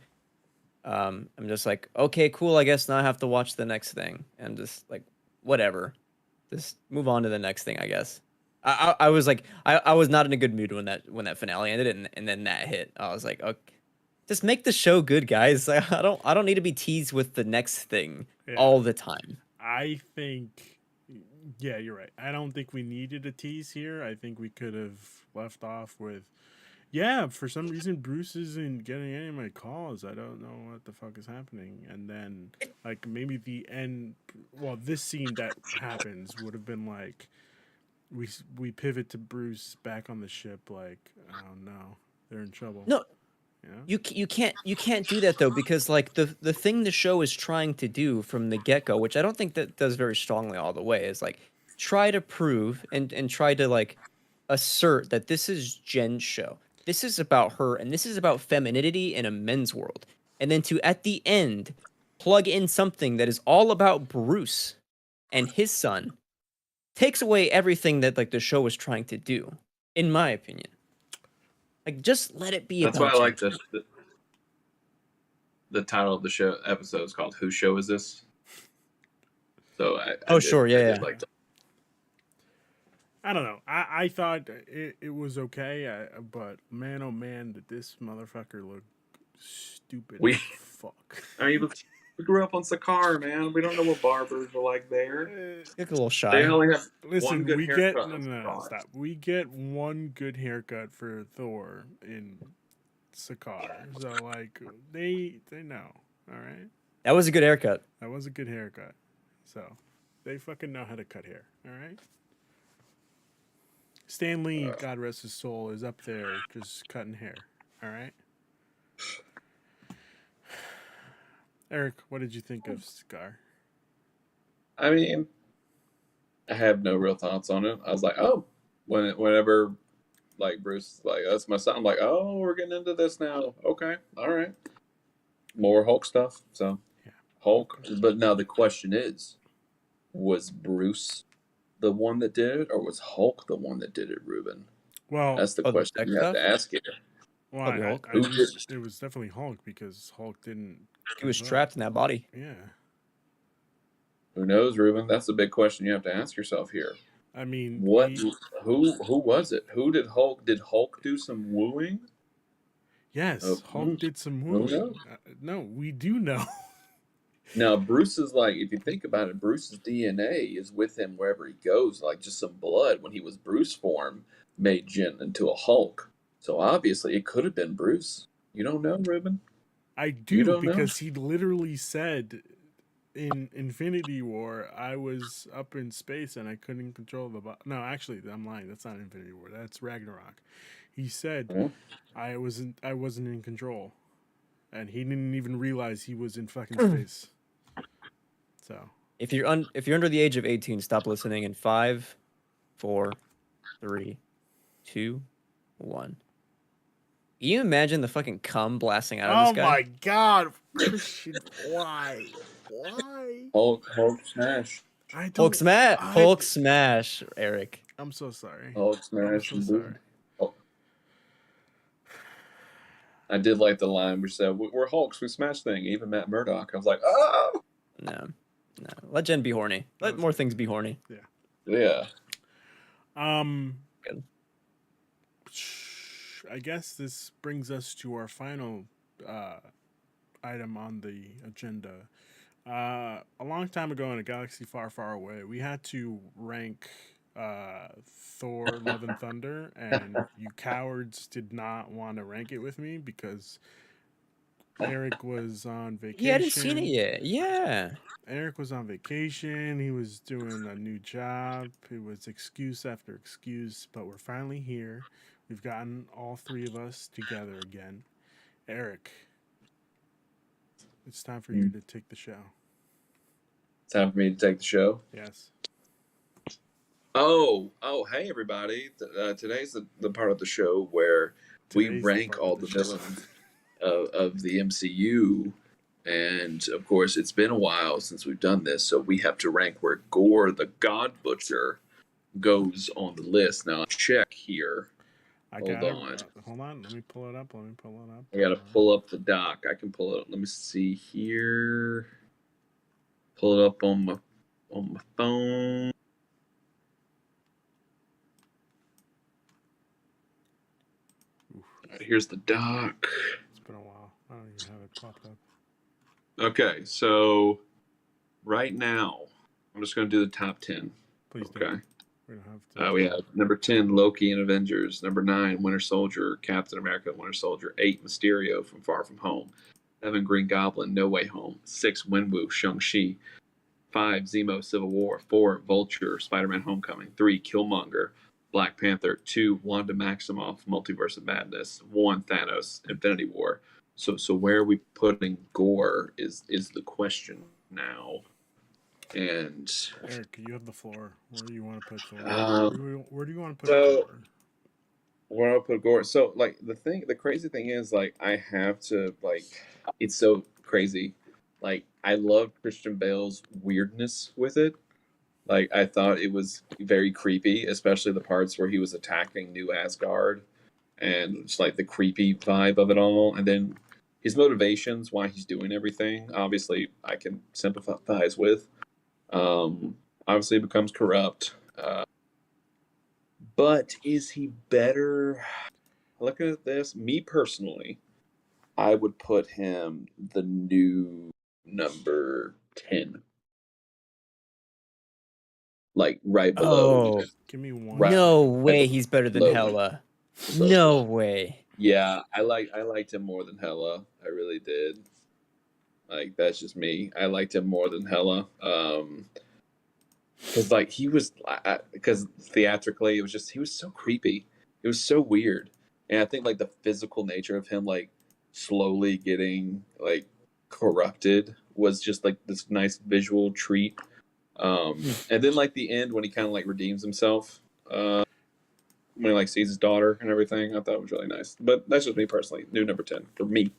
I'm just like, okay, cool. I guess now I have to watch the next thing and just like whatever, just move on to the next thing. I guess. I was like, I was not in a good mood when that finale ended and then that hit. I was like, okay, just make the show good, guys. I don't need to be teased with the next thing Yeah. all the time. I think, yeah, you're right. I don't think we needed a tease here. I think we could have left off with, yeah, for some reason Bruce isn't getting any of my calls. I don't know what the fuck is happening. And then, like, maybe the end, well, this scene that happens would have been like, we pivot to Bruce back on the ship, like, oh no, they're in trouble. No, You know? you can't do that though, because like the thing the show is trying to do from the get-go, which I don't think that does very strongly all the way, is like try to prove and try to like assert that this is Jen's show. This is about her and this is about femininity in a men's world. And then to at the end plug in something that is all about Bruce and his son takes away everything that like the show was trying to do, in my opinion. Like just let it be That's why about I like Jen. the title of the show episode is called "Whose Show Is This?" So Oh, sure, yeah, I did yeah. like to. I don't know. I thought it was okay, but man, oh man, did this motherfucker look stupid We- as fuck. I mean, we grew up on Sakar, man. We don't know what barbers are like there. Get a little They shy. only have Listen, one good we get haircut. no, stop. We get one good haircut for Thor in Sakaar, so like they know. All right, That was a good haircut. that was a good haircut. So they fucking know how to cut hair. All right. Stan Lee, God rest his soul, is up there just cutting hair. All right. Eric, what did you think of Scar? I mean, I have no real thoughts on it. I was like, oh, whenever like Bruce, like that's my son. I'm like, oh, we're getting into this now. Okay, all right, more Hulk stuff. So Yeah. Hulk, but now the question is, was Bruce the one that did it, or was Hulk the one that did it, Ruben? Well, That's the Oh, the question tech you have stuff? to ask here. well, Probably Hulk. Who did it? it was definitely Hulk because Hulk didn't. He was give up. trapped in that body. Yeah. Who knows, Ruben? That's the big question you have to ask yourself here. I mean, What? we- Who was it? Who did Hulk? Did Hulk do some wooing? yes, Oh, Hulk did some who wooing. knows? No, we do know. Now, Bruce is like, if you think about it, Bruce's DNA is with him wherever he goes. Like just some blood when he was Bruce form made Jen into a Hulk. So obviously, it could have been Bruce. You don't know, Ruben? I You do don't know? because he literally said in Infinity War, I was up in space and I couldn't control the. No, actually, I'm lying. That's not Infinity War. That's Ragnarok. He said Yeah. I wasn't in control, and he didn't even realize he was in fucking space. So If you're under the age of 18, stop listening in 5, 4, 3, 2, 1. Can you imagine the fucking cum blasting out of oh this guy? my god, Christian, why? Hulk smash. I don't. Hulk smash! I- Hulk smash, Eric. I'm so sorry. Hulk I'm smash. so and sorry. boom. Oh. I did like the line which said, "We're Hulks. We smash things." Even Matt Murdock. I was like, oh, No. Let Jen be horny. Let more things be horny. yeah. Good. I guess this brings us to our final item on the agenda. A long time ago in a galaxy far, far away, we had to rank Thor: Love and Thunder, and you cowards did not want to rank it with me because Eric was on vacation. He hadn't seen it yet. Yeah. Eric was on vacation. He was doing a new job. It was excuse after excuse, but we're finally here. We've gotten all three of us together again. Eric, it's time for you to take the show. Time for me to take the show. Yes. Hey everybody! Today's the part of the show where we Today's the rank part all of the the show. villains of the MCU, and of course, it's been a while since we've done this, so we have to rank where Gore the God Butcher goes on the list. Now, check here. I Hold got it. on, Hold on. Let me pull it up. Let me pull it up. I gotta pull up the doc. I can pull it up. Let me see here. Pull it up on my phone. Oof, All right, here's the doc. it's been a while. I don't even have it popped up. Okay, so right now, I'm just going to do the top 10. Please do. Okay. We don't have to. We have number 10, Loki and Avengers. Number 9, Winter Soldier, Captain America and Winter Soldier. 8, Mysterio from Far From Home. 7, Green Goblin, No Way Home. 6, Wenwu, Shang-Chi. 5, Zemo, Civil War. 4, Vulture, Spider-Man Homecoming. 3, Killmonger, Black Panther. 2, Wanda Maximoff, Multiverse of Madness. 1, Thanos, Infinity War. So where are we putting Gore is the question now. And Eric, you have the floor. Where do you want to put Thor? Where do you want to put so Thor? where I'll put Gore. So like the crazy thing is like I have to like it's so crazy. Like I love Christian Bale's weirdness with it. Like I thought it was very creepy, especially the parts where he was attacking New Asgard and just like the creepy vibe of it all. And then his motivations, why he's doing everything, obviously I can sympathize with. Obviously he becomes corrupt. But is he better? Looking at this, me personally, I would put him the new number 10. Like right below. Oh, Give me one Right, no second. right way he's better than below. Hela. So, No way. yeah, I liked him more than Hela. I really did. Like that's just me. I liked him more than Hela. Because like he was, because theatrically it was just he was so creepy. It was so weird, and I think like the physical nature of him like slowly getting like corrupted was just like this nice visual treat. And then like the end when he kind of like redeems himself, when he like sees his daughter and everything, I thought it was really nice. But that's just me personally. New number 10 for me.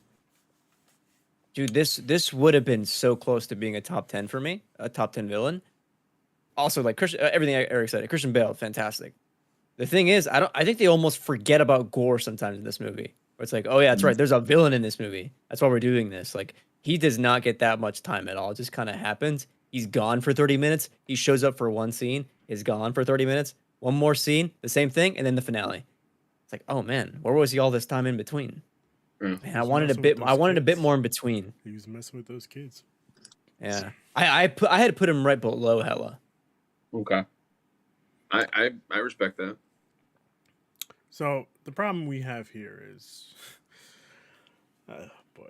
Dude, this would have been so close to being a top 10 for me, a top 10 villain. Also, like Christian, everything Eric said, Christian Bale, fantastic. The thing is, I think they almost forget about Gore sometimes in this movie. Where it's like, oh yeah, that's right. There's a villain in this movie. That's why we're doing this. Like he does not get that much time at all. It just kind of happens. He's gone for 30 minutes. He shows up for one scene. Is gone for 30 minutes. One more scene, the same thing, and then the finale. It's like, oh man, where was he all this time in between? Yeah. Man, He's messing with I those wanted a bit kids. more in between. He was messing with those kids. Yeah, I had to put him right below Hela. Okay. I respect that. So the problem we have here is, boy.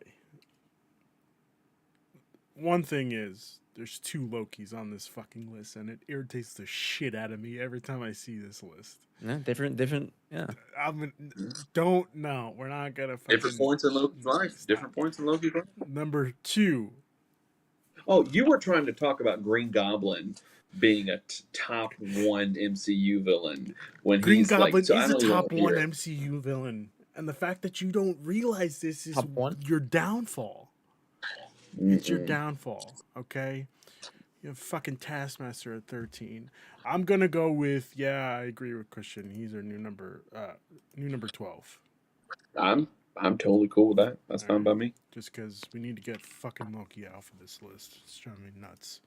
One thing is, there's 2 Lokis on this fucking list, and it irritates the shit out of me every time I see this list. Yeah, different. Yeah. Don't no, we're not gonna fucking Different points in Loki's life. stop. Different points in Loki's life. Number 2. Oh, you were trying to talk about Green Goblin being a top 1 MCU villain when Green he's Goblin like. So is I a don't even top want to hear 1 it. MCU villain, and the fact that you don't realize this is Top 1? your downfall. It's your Mm-mm. downfall, okay? You have fucking Taskmaster at 13. I'm gonna go with I agree with Christian. He's our new number 12. I'm totally cool with that. That's All fine right. by me. Just because we need to get fucking Loki out for this list. It's driving me nuts.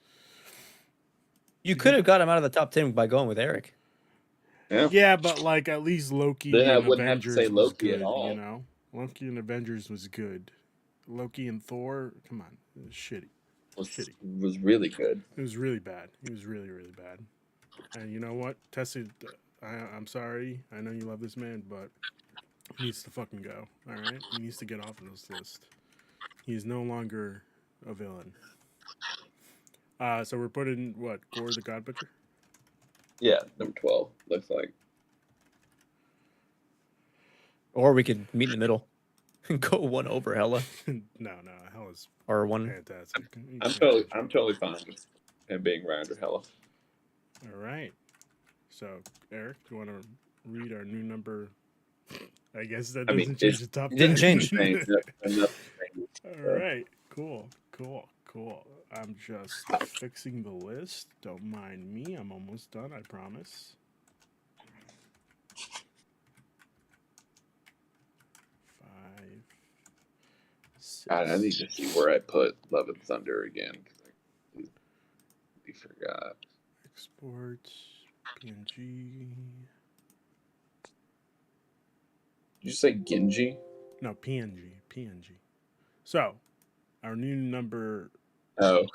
You could have got him out of the top 10 by going with Eric. Yeah. Yeah, but like at least Loki Then I and wouldn't have to say Avengers was Loki at good, all. you know? Loki and Avengers was good. Loki and Thor, come on, it was shitty. Was really good. It was really bad. It was really, really bad. And you know what? Tessa, I'm sorry. I know you love this man, but he needs to fucking go. All right? He needs to get off of this list. He is no longer a villain. So we're putting what? Gore the God Butcher? Yeah, number 12 looks like. Or we could meet in the middle and go one over Hela. no, hell is Or one. fantastic. I'm totally fine with him being right under Hela. All right. So, Eric, do you want to read our new number? I guess that I doesn't mean, change the top. it didn't 10. change. All right, cool. I'm just fixing the list. Don't mind me. I'm almost done. I promise. 5, 6. God, I need to see where I put Love and Thunder again. 'Cause I forgot. Export PNG. Did you say Genji? No, PNG. So, our new number. Oh,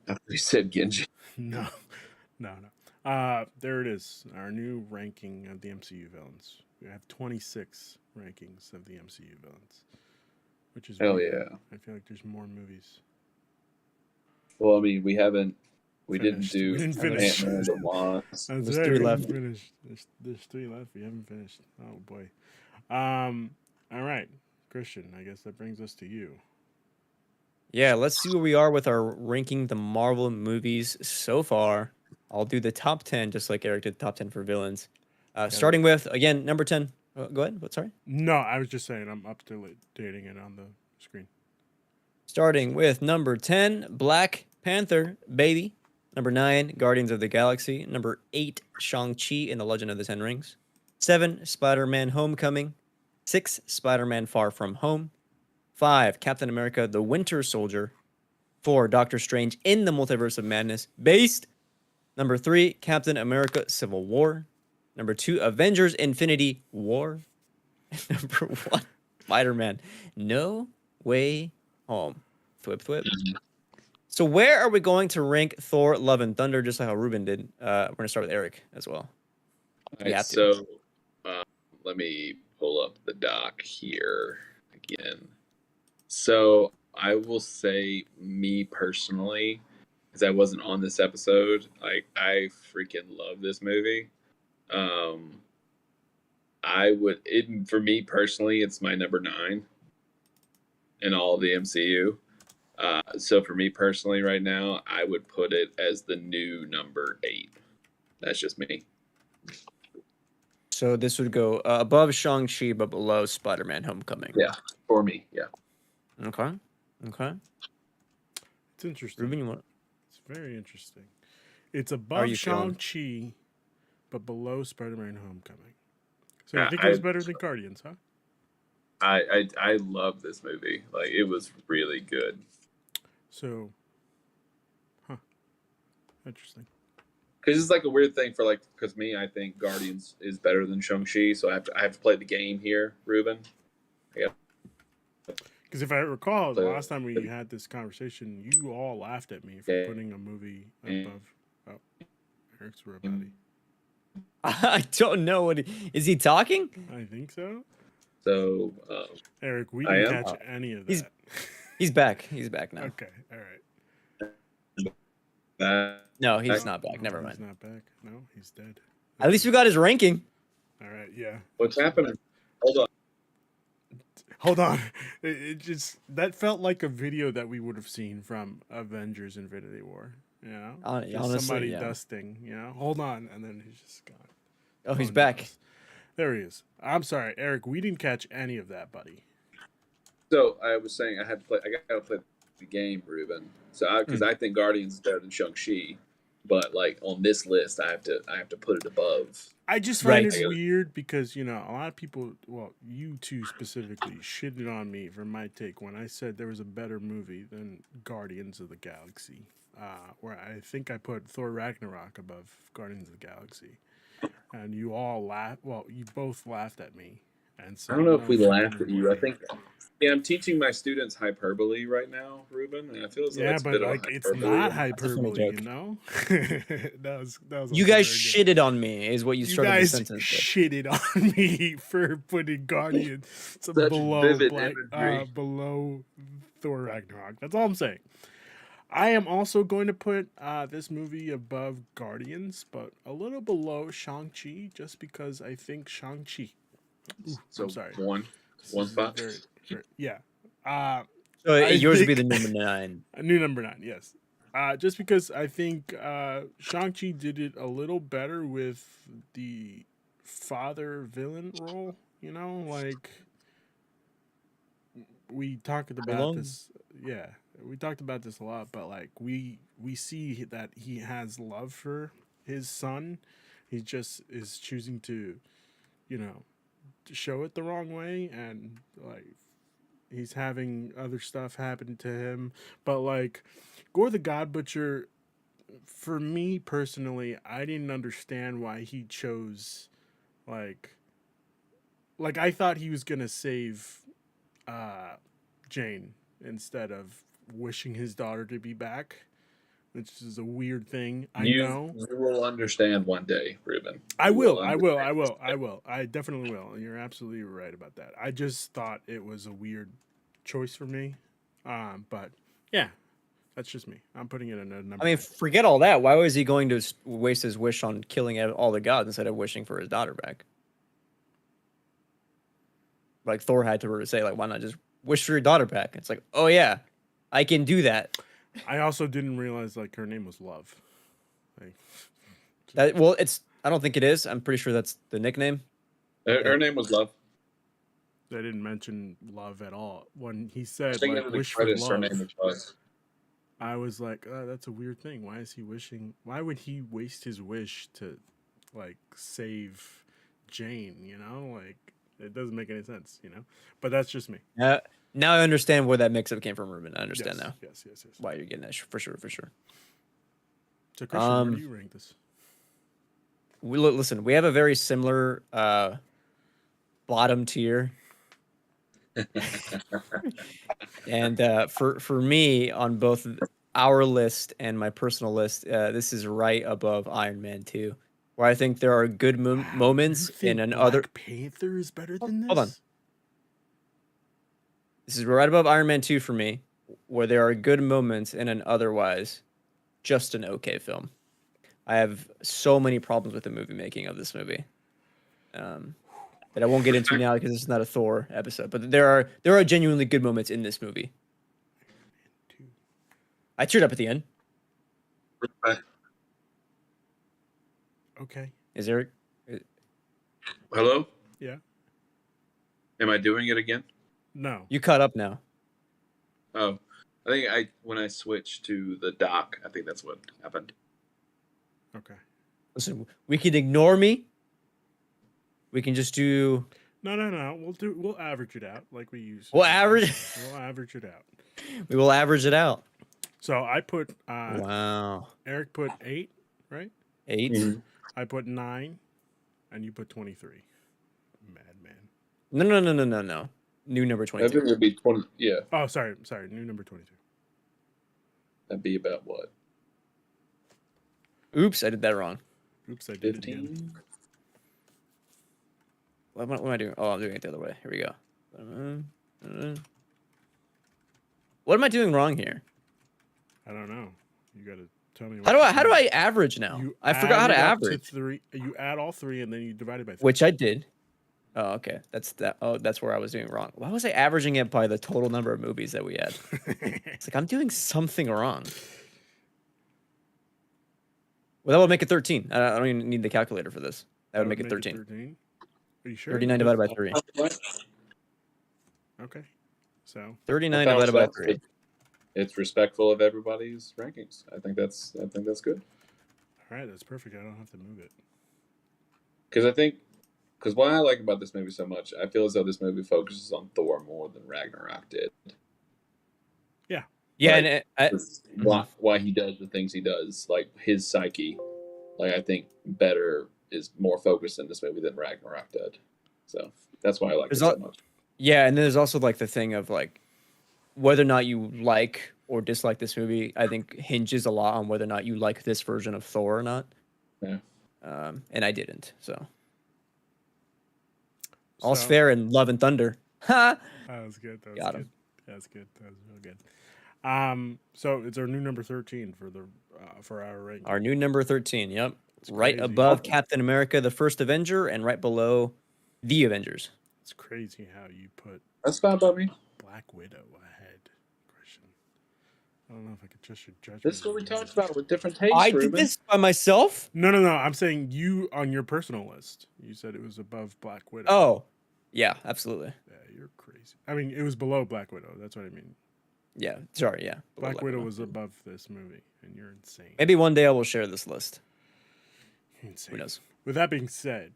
I thought you said Genji. No. There it is. Our new ranking of the MCU villains. We have 26 rankings of the MCU villains, which is Hell weird. yeah. I feel like there's more movies. Well, I mean, we haven't. We Finished. didn't do We didn't finish. Ant-Man and the Wasp. That's There's right. 3 we left. haven't finished. There's 3 left. We haven't finished. Oh boy. All right, Christian. I guess that brings us to you. Yeah, let's see where we are with our ranking the Marvel movies so far. I'll do the top 10, just like Eric did the top 10 for villains. Starting with, again, number 10. Go ahead. What? Sorry. No, I was just saying I'm up to dating it on the screen. Starting with number 10, Black Panther, baby. Number 9, Guardians of the Galaxy. Number 8, Shang-Chi and the Legend of the Ten Rings. 7, Spider-Man Homecoming. 6, Spider-Man Far From Home. 5, Captain America the Winter Soldier. 4, Doctor Strange in the Multiverse of Madness. Based. Number 3, Captain America Civil War. Number 2, Avengers Infinity War. Number 1, Spider-Man No Way Home. Thwip thwip. So where are we going to rank Thor Love and Thunder, just like how Ruben did? We're going to start with Eric as well. All right, have to. so let me pull up the doc here again. So I will say, me personally, because I wasn't on this episode, like I freaking love this movie. For me personally, it's my number 9 in all of the MCU. So for me personally, right now, I would put it as the new number 8. That's just me. So this would go above Shang-Chi, but below Spider-Man Homecoming. Yeah, for me, yeah. Okay. It's interesting. Ruben, you want? It's very interesting. It's How are above you feeling? Shang-Chi, but below Spider-Man Homecoming. So Yeah, you think it was better than Guardians, huh? I love this movie. Like, it was really good. So, interesting. Because it's like a weird thing for because me, I think Guardians is better than Shang-Chi, so I have to play the game here, Ruben. Because if I recall, the So- last time we had this conversation, you all laughed at me for Yeah. putting a movie above. Oh, Eric's robot. I don't know is he talking? I think so. So Eric, we I didn't am? catch any of He's- that. He's back. He's back now. Okay, all right. that No, he's Back. not back. Never He's mind. not back. No, he's dead. At least we got his ranking. All right, yeah. what's happening? Hold on. Hold on. It just that felt like a video that we would have seen from Avengers Infinity War. You know? Just Honestly, somebody yeah. dusting, hold on, and then he's just gone. Oh, he's Gone back. dust. There he is. I'm sorry, Eric, we didn't catch any of that, buddy. So I was saying I got to play the game, Ruben. So because I think Guardians is better than Shang-Chi, but like on this list, I have to put it above. I just find Right. it weird because, a lot of people, well, you two specifically, shitted on me for my take when I said there was a better movie than Guardians of the Galaxy, where I think I put Thor Ragnarok above Guardians of the Galaxy. And you all laughed. Well, you both laughed at me. And so I don't know if we I'm laughed at you. I wondering- think I'm teaching my students hyperbole right now, Ruben, and I feel as though Yeah, it's a but bit of a like it's hyperbole. not a funny hyperbole, joke. that was You also guys very good. shitted on me, is what you You started the guys sentence with. shitted on me for putting Guardians Such below vivid Black, imagery. below Thor Ragnarok. That's all I'm saying. I am also going to put this movie above Guardians, but a little below Shang-Chi, just because I think Shang-Chi. So I'm sorry. one This is spot. yeah. So I yours would be the think- number 9. A new number 9, yes. Just because I think Shang-Chi did it a little better with the father villain role. You know, like we talked about Alone. this. Yeah, we talked about this a lot, but like we see that he has love for his son. He just is choosing to, you know, to show it the wrong way, and like he's having other stuff happen to him. But like Gore the God Butcher, for me personally, I didn't understand why he chose like I thought he was gonna save uh Jane instead of wishing his daughter to be back, which is a weird thing. I know. You will understand one day, Ruben. I You will. will I will. understand. I will. I will. I definitely will. And you're absolutely right about that. I just thought it was a weird choice for me. But yeah, that's just me. I'm putting it in a number. I mean, 9. forget all that. Why was he going to waste his wish on killing all the gods instead of wishing for his daughter back? Like Thor had to say, like, why not just wish for your daughter back? It's like, oh yeah, I can do that. I also didn't realize like her name was Love. Like, That well, I don't think it is. I'm pretty sure that's the nickname. Her name was Love. they didn't mention love at all when he I said think like under the wish for credits, her love. name was Buzz. I was like, oh, that's a weird thing. Why is he wishing? Why would he waste his wish to like save Jane? You know, like it doesn't make any sense. You know, but that's just me. Now I understand where that mix-up came from, Ruben. I understand Yes, now yes. why you're getting that for sure, for sure. So Christian, where do you rank this? Listen, we have a very similar bottom tier. And for me, on both our list and my personal list, this is right above Iron Man 2, where I think there are good moments You think in Black another. Panther is better than this? Hold on. This is right above Iron Man 2 for me, where there are good moments in an otherwise just an okay film. I have so many problems with the movie making of this movie. That I won't get into now because this is not a Thor episode. But there are genuinely good moments in this movie. Two. I teared up at the end. Okay. Is there? Hello? Yeah. Am I doing it again? No. You caught up now. Oh, I think when I switched to the dock, I think that's what happened. Okay. Listen, we can ignore me. We can just do. No. We'll average it out like we used. We'll average. We'll average it out. We will average it out. So I put Wow. Eric put 8, right? 8. Mhm. I put 9, and you put 23. Madman. No. New number I 22. think it would be 20. Yeah, Oh, sorry. New number 22. that'd be about what? Oops, I did that wrong. Oops, I did it again. 15? What am I doing? Oh, I'm doing it the other way. Here we go. What am I doing wrong here? I don't know. You got to tell me. How do I average now? I forgot how to add it up average. 3. You add all 3, and then you divide it by 3. Which I did. Oh, okay. That's that. Oh, that's where I was doing wrong. Why was I averaging it by the total number of movies that we had? It's like I'm doing something wrong. Well, that would make it 13. I don't even need the calculator for this. That would make it 13. 13. Are you sure? 39 divided by 3. Okay. So 39 divided by 3. It's respectful of everybody's rankings. I think that's good. all right, that's perfect. I don't have to move it. Because what I like about this movie so much, I feel as though this movie focuses on Thor more than Ragnarok did. Yeah, Like, and why he does the things he does, like his psyche, like I think better is more focused in this movie than Ragnarok did. So that's why I like it so much. yeah, and there's also like the thing of like whether or not you like or dislike this movie. I think hinges a lot on whether or not you like this version of Thor or not. Yeah. And I didn't. So all's So- fair in Love and Thunder. Ha! That was good. That was Got good. him. That was good. That was real good. So it's our new number 13 for the for our ranking. Our new number 13. Yep. It's Right crazy. above Captain America, the First Avenger, and right below The Avengers. It's crazy how you put That's fine by me. Black Widow ahead, Christian. I don't know if I could trust your judgment. This is what we on talked that. about with different tastes. I did Ruben. this by myself. No. I'm saying you on your personal list. You said it was above Black Widow. Oh, yeah, absolutely. Yeah, you're crazy. I mean, it was below Black Widow. That's what I mean. Yeah, sorry, yeah. Black Widow was above this movie, and you're insane. Maybe one day I will share this list. You're insane. Who knows? With that being said,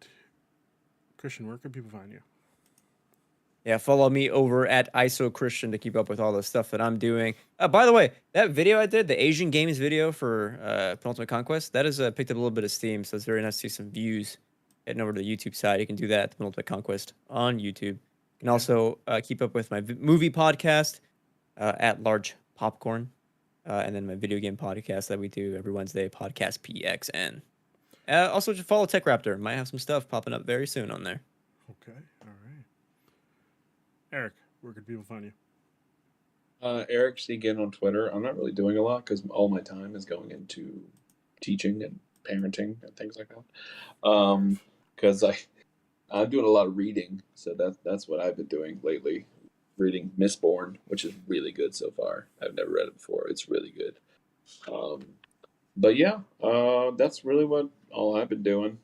Christian, where can people find you? Yeah, follow me over at ISO Christian to keep up with all the stuff that I'm doing. By the way, that video I did, the Asian Games video for Penultimate Conquest, that has picked up a little bit of steam, so it's very nice to see some views. Heading over to the YouTube side, you can do that at Penultimate Conquest on YouTube. You can also keep up with my movie podcast at Large Popcorn, and then my video game podcast that we do every Wednesday, Podcast PXN. Also, just follow Tech Raptor. Might have some stuff popping up very soon on there. Okay, all right. Eric, where can people find you? Eric Segan on Twitter. I'm not really doing a lot because all my time is going into teaching and parenting and things like that. Because I'm doing a lot of reading, so that's what I've been doing lately. Reading Mistborn, which is really good so far. I've never read it before. It's really good. But yeah, that's really what all I've been doing.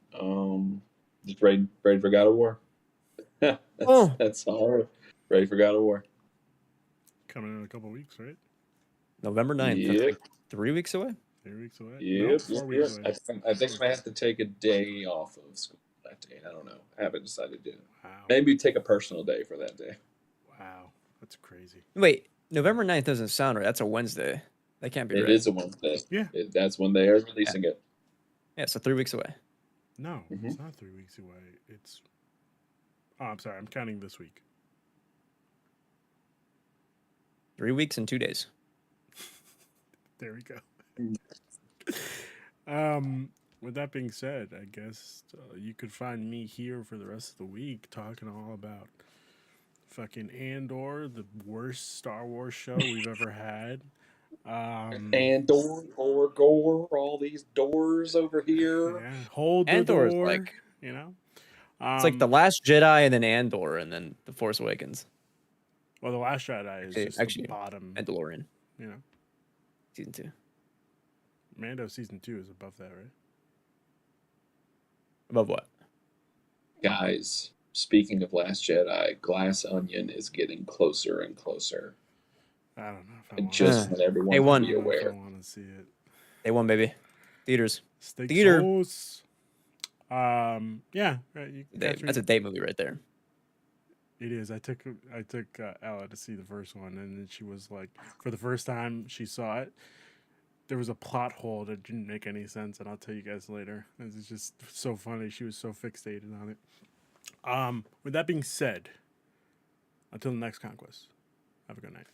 Just ready for God of War. That's all. Ready for God of War. Coming in a couple weeks, right? November 9th. That's Yep. like 3 weeks away. 3 weeks away? Yep, No, 4 weeks away. I think I have to take a day off of school that day. I don't know. I haven't decided yet. Wow. Maybe take a personal day for that day. Wow. That's crazy. Wait, November 9th doesn't sound right. That's a Wednesday. That can't be It right. is a Wednesday. Yeah. That's when they are releasing it. Yeah, so 3 weeks away. No, Mhm. it's not 3 weeks away. It's. Oh, I'm sorry. I'm counting this week. 3 weeks and 2 days. There we go. Mm. With that being said, I guess you could find me here for the rest of the week talking all about fucking Andor, the worst Star Wars show we've ever had. And door, gore, all these doors over here. Yeah, hold the Andor is door. like- you know, It's like The Last Jedi and then Andor and then The Force Awakens. Well, the Last Jedi is just Actually, the bottom. Mandalorian, You know, season 2. Mando season 2 is above that, right? Above what? Guys, speaking of Last Jedi, Glass Onion is getting closer and closer. I don't know if I And want. just want everyone Hey, to one. be I don't know if I aware. want to see it. Day 1, baby. Theaters. Steak Theater. sauce. Yeah, right. You can catch me. That's a date movie right there. It is. I took Ella to see the first one, and then she was like, for the first time she saw it, there was a plot hole that didn't make any sense, and I'll tell you guys later. It's just so funny. She was so fixated on it. With that being said, until the next conquest, have a good night.